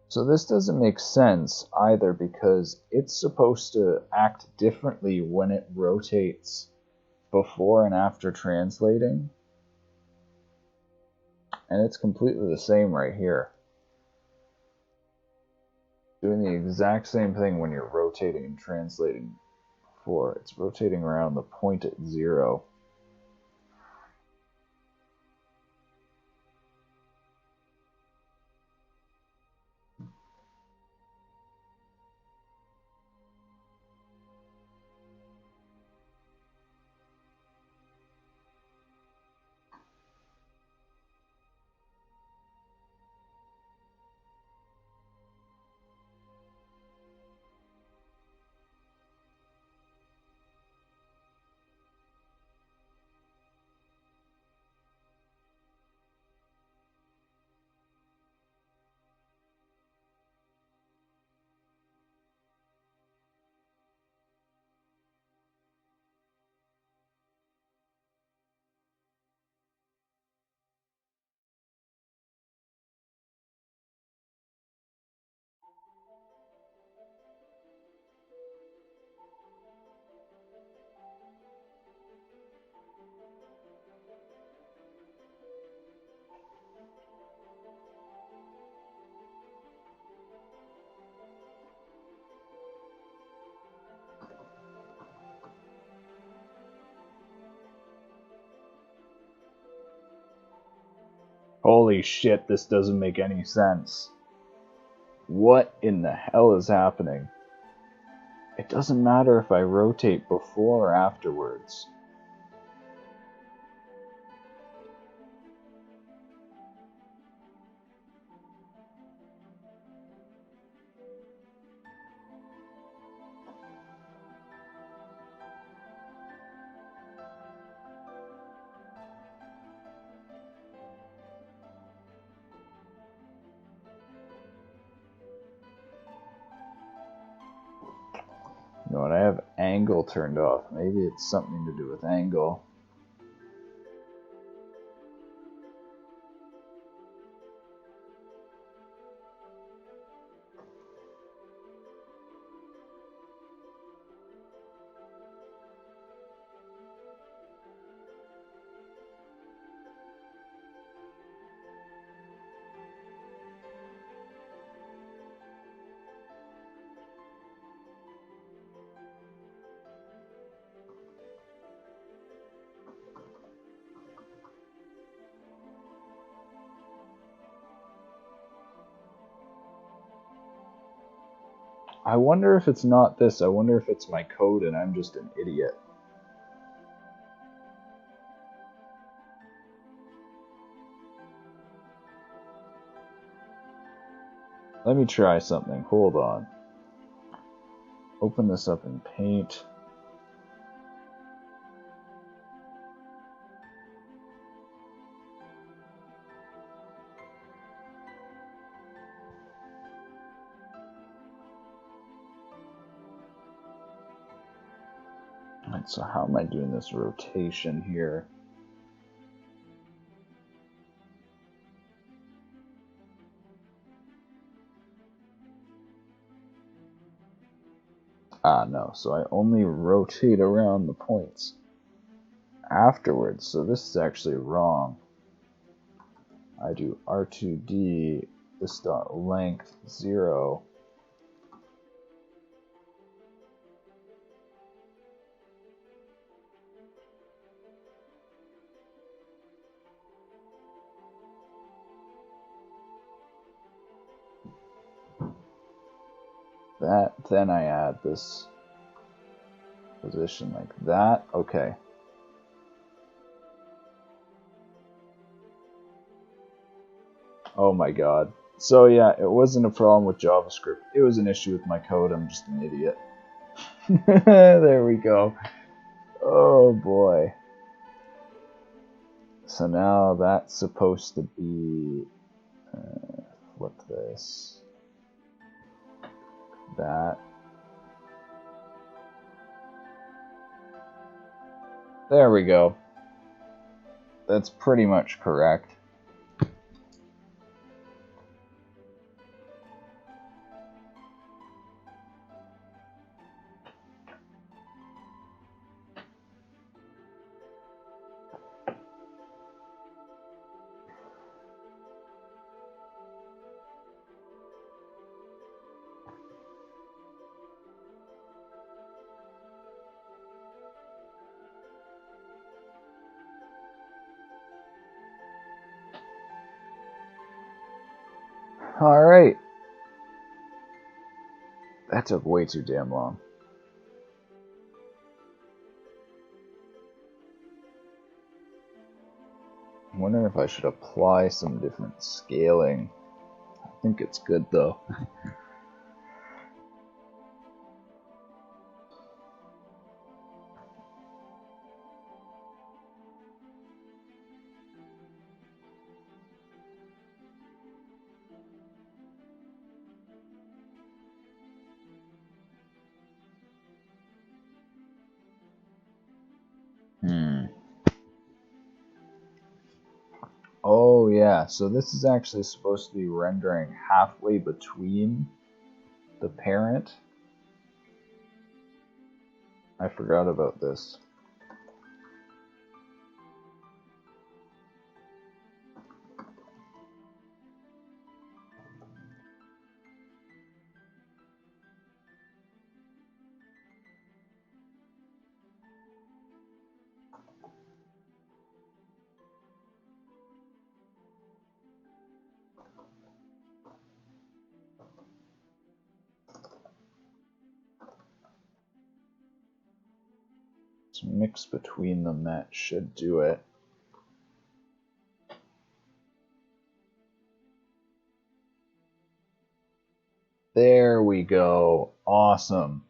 So this doesn't make sense either, because it's supposed to act differently when it rotates before and after translating. And it's completely the same right here. Doing the exact same thing when you're rotating and translating before. It's rotating around the point at 0. Holy shit, this doesn't make any sense. What in the hell is happening? It doesn't matter if I rotate before or afterwards. You know what, I have angle turned off. Maybe it's something to do with angle. I wonder if it's not this. I wonder if it's my code and I'm just an idiot. Let me try something. Hold on. Open this up in Paint. Alright, so how am I doing this rotation here? Ah, no, so I only rotate around the points afterwards, so this is actually wrong. I do R2D, this dot length 0. That, then I add this position like that. Okay. Oh my god. So yeah, it wasn't a problem with JavaScript. It was an issue with my code. I'm just an idiot. There we go. Oh boy. So now that's supposed to be... flip this. That. There we go. That's pretty much correct. Alright. That took way too damn long. I'm wondering if I should apply some different scaling. I think it's good though. Oh yeah, so this is actually supposed to be rendering halfway between the parent. I forgot about this. Let's mix between them, that should do it. There we go. Awesome.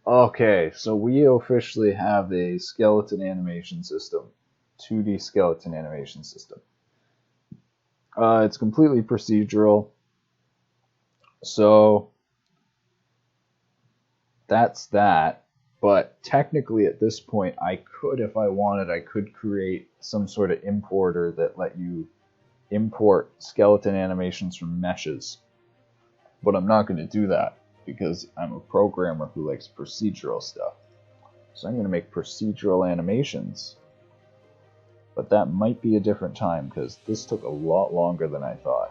Okay, so we officially have a skeleton animation system. 2D skeleton animation system. It's completely procedural. So that's that. But technically at this point, I could, if I wanted, I could create some sort of importer that let you import skeleton animations from meshes. But I'm not going to do that because I'm a programmer who likes procedural stuff. So I'm going to make procedural animations. But that might be a different time because this took a lot longer than I thought.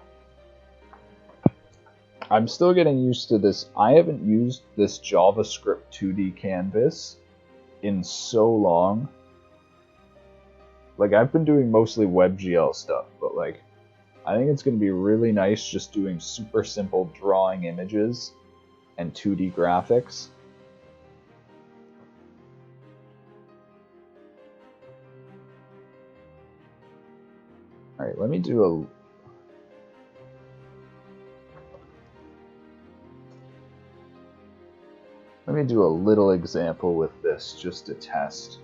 I'm still getting used to this. I haven't used this JavaScript 2D canvas in so long. Like, I've been doing mostly WebGL stuff, but like, I think it's going to be really nice just doing super simple drawing images and 2D graphics. Alright, let me do a little example with this just to test.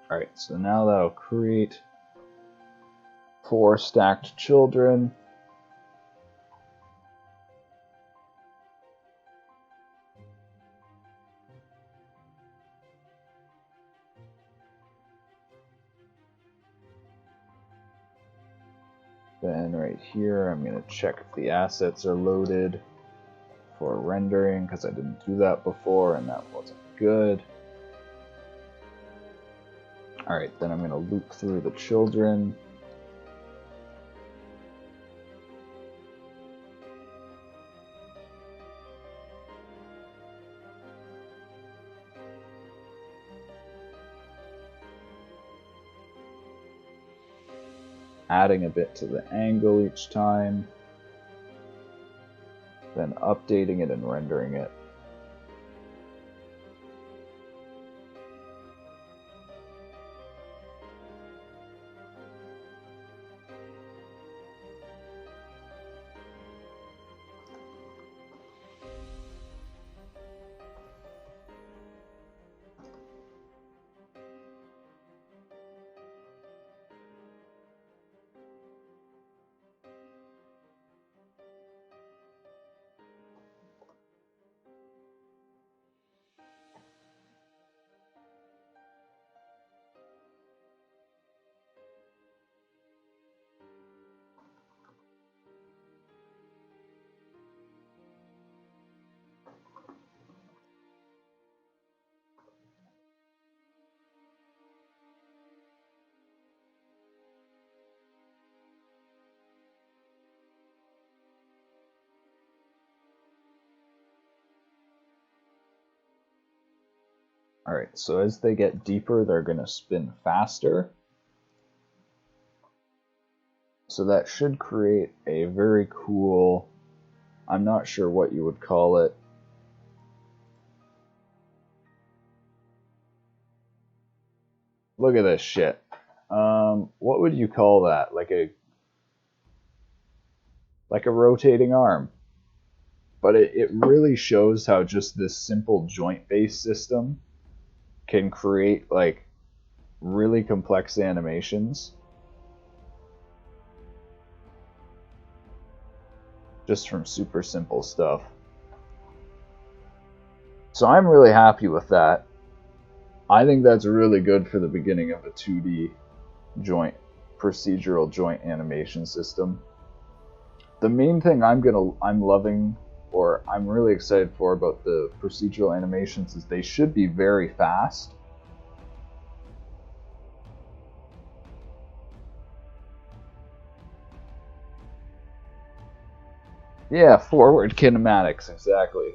Alright, so now that'll create 4 stacked children. Then right here, I'm going to check if the assets are loaded for rendering, because I didn't do that before and that wasn't good. Alright, then I'm going to loop through the children. Adding a bit to the angle each time, then updating it and rendering it. Alright, so as they get deeper, they're going to spin faster. So that should create a very cool, I'm not sure what you would call it. Look at this shit. What would you call that? Like a rotating arm. But it really shows how just this simple joint-based system can create like really complex animations just from super simple stuff. So I'm really happy with that. I think that's really good for the beginning of a 2D procedural joint animation system. The main thing I'm loving, or I'm really excited for about the procedural animations, is they should be very fast. Yeah, forward kinematics, exactly.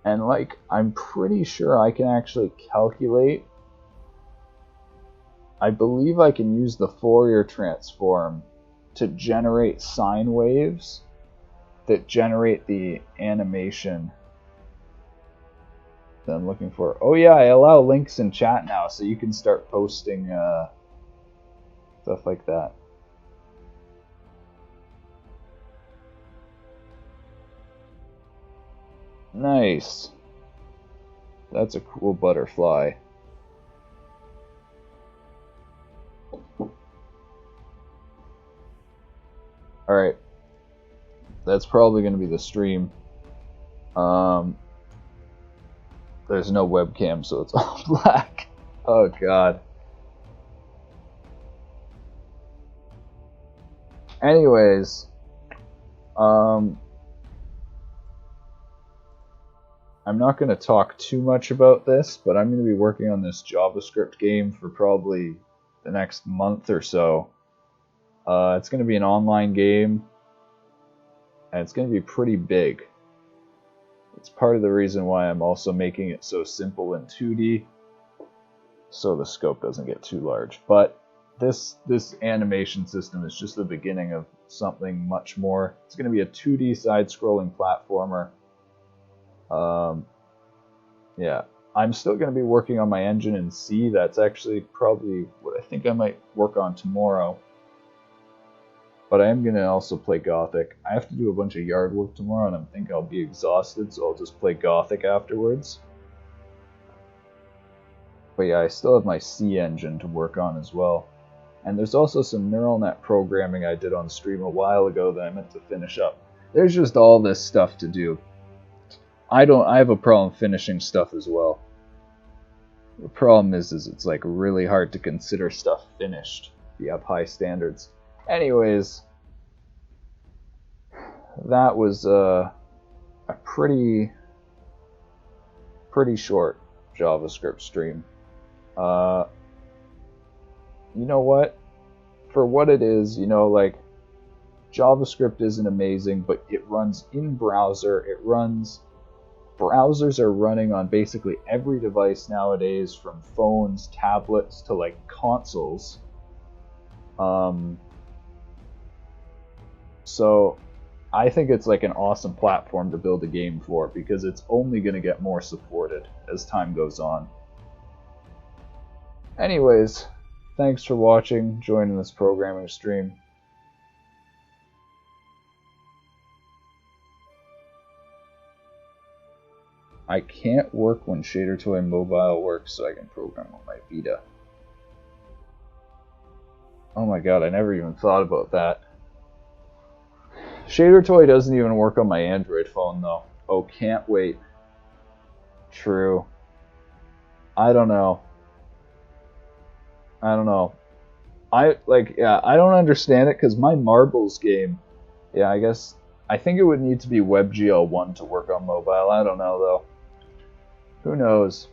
And like, I'm pretty sure I can actually calculate. I believe I can use the Fourier transform to generate sine waves that generate the animation that I'm looking for. Oh yeah, I allow links in chat now, so you can start posting stuff like that. Nice. That's a cool butterfly. Alright. That's probably going to be the stream. There's no webcam, so it's all black. Oh god. Anyways, I'm not going to talk too much about this, but I'm going to be working on this JavaScript game for probably the next month or so. It's going to be an online game, and it's going to be pretty big. It's part of the reason why I'm also making it so simple in 2D, so the scope doesn't get too large. But this animation system is just the beginning of something much more. It's going to be a 2D side-scrolling platformer. Yeah, I'm still going to be working on my engine in C. That's actually probably what I think I might work on tomorrow. but I am going to also play Gothic. I have to do a bunch of yard work tomorrow, and I think I'll be exhausted, so I'll just play Gothic afterwards. But yeah, I still have my C engine to work on as well. And there's also some neural net programming I did on stream a while ago that I meant to finish up. There's just all this stuff to do. I have a problem finishing stuff as well. The problem is it's like really hard to consider stuff finished if you have high standards. Anyways, that was a pretty short JavaScript stream. You know what? For what it is, you know, like, JavaScript isn't amazing, but it runs in browser. Browsers are running on basically every device nowadays, from phones, tablets, to like consoles. So I think it's like an awesome platform to build a game for, because it's only going to get more supported as time goes on. Anyways, thanks for watching, joining this programming stream. I can't work when Shader Toy Mobile works, so I can program on my Vita. Oh my god, I never even thought about that. Shader Toy doesn't even work on my Android phone though. Oh, can't wait. True. I don't know. I don't understand it, because my Marbles game, yeah, I think it would need to be WebGL1 to work on mobile. I don't know though. Who knows?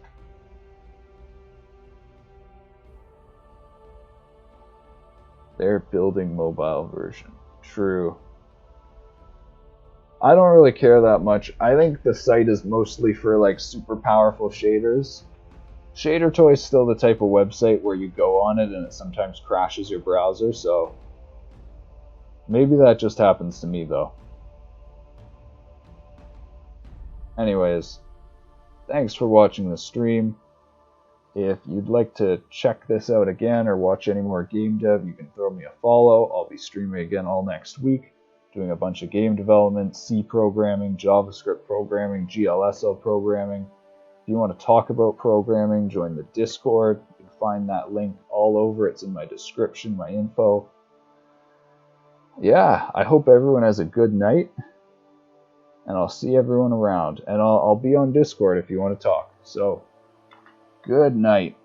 They're building mobile version. True. I don't really care that much. I think the site is mostly for like super powerful shaders. Shader Toy is still the type of website where you go on it and it sometimes crashes your browser, so maybe that just happens to me though. Anyways, thanks for watching the stream. If you'd like to check this out again or watch any more game dev, you can throw me a follow. I'll be streaming again all next week, doing a bunch of game development, C programming, JavaScript programming, GLSL programming. If you want to talk about programming, join the Discord. You can find that link all over. It's in my description, my info. Yeah, I hope everyone has a good night, and I'll see everyone around. And I'll be on Discord if you want to talk. So, good night.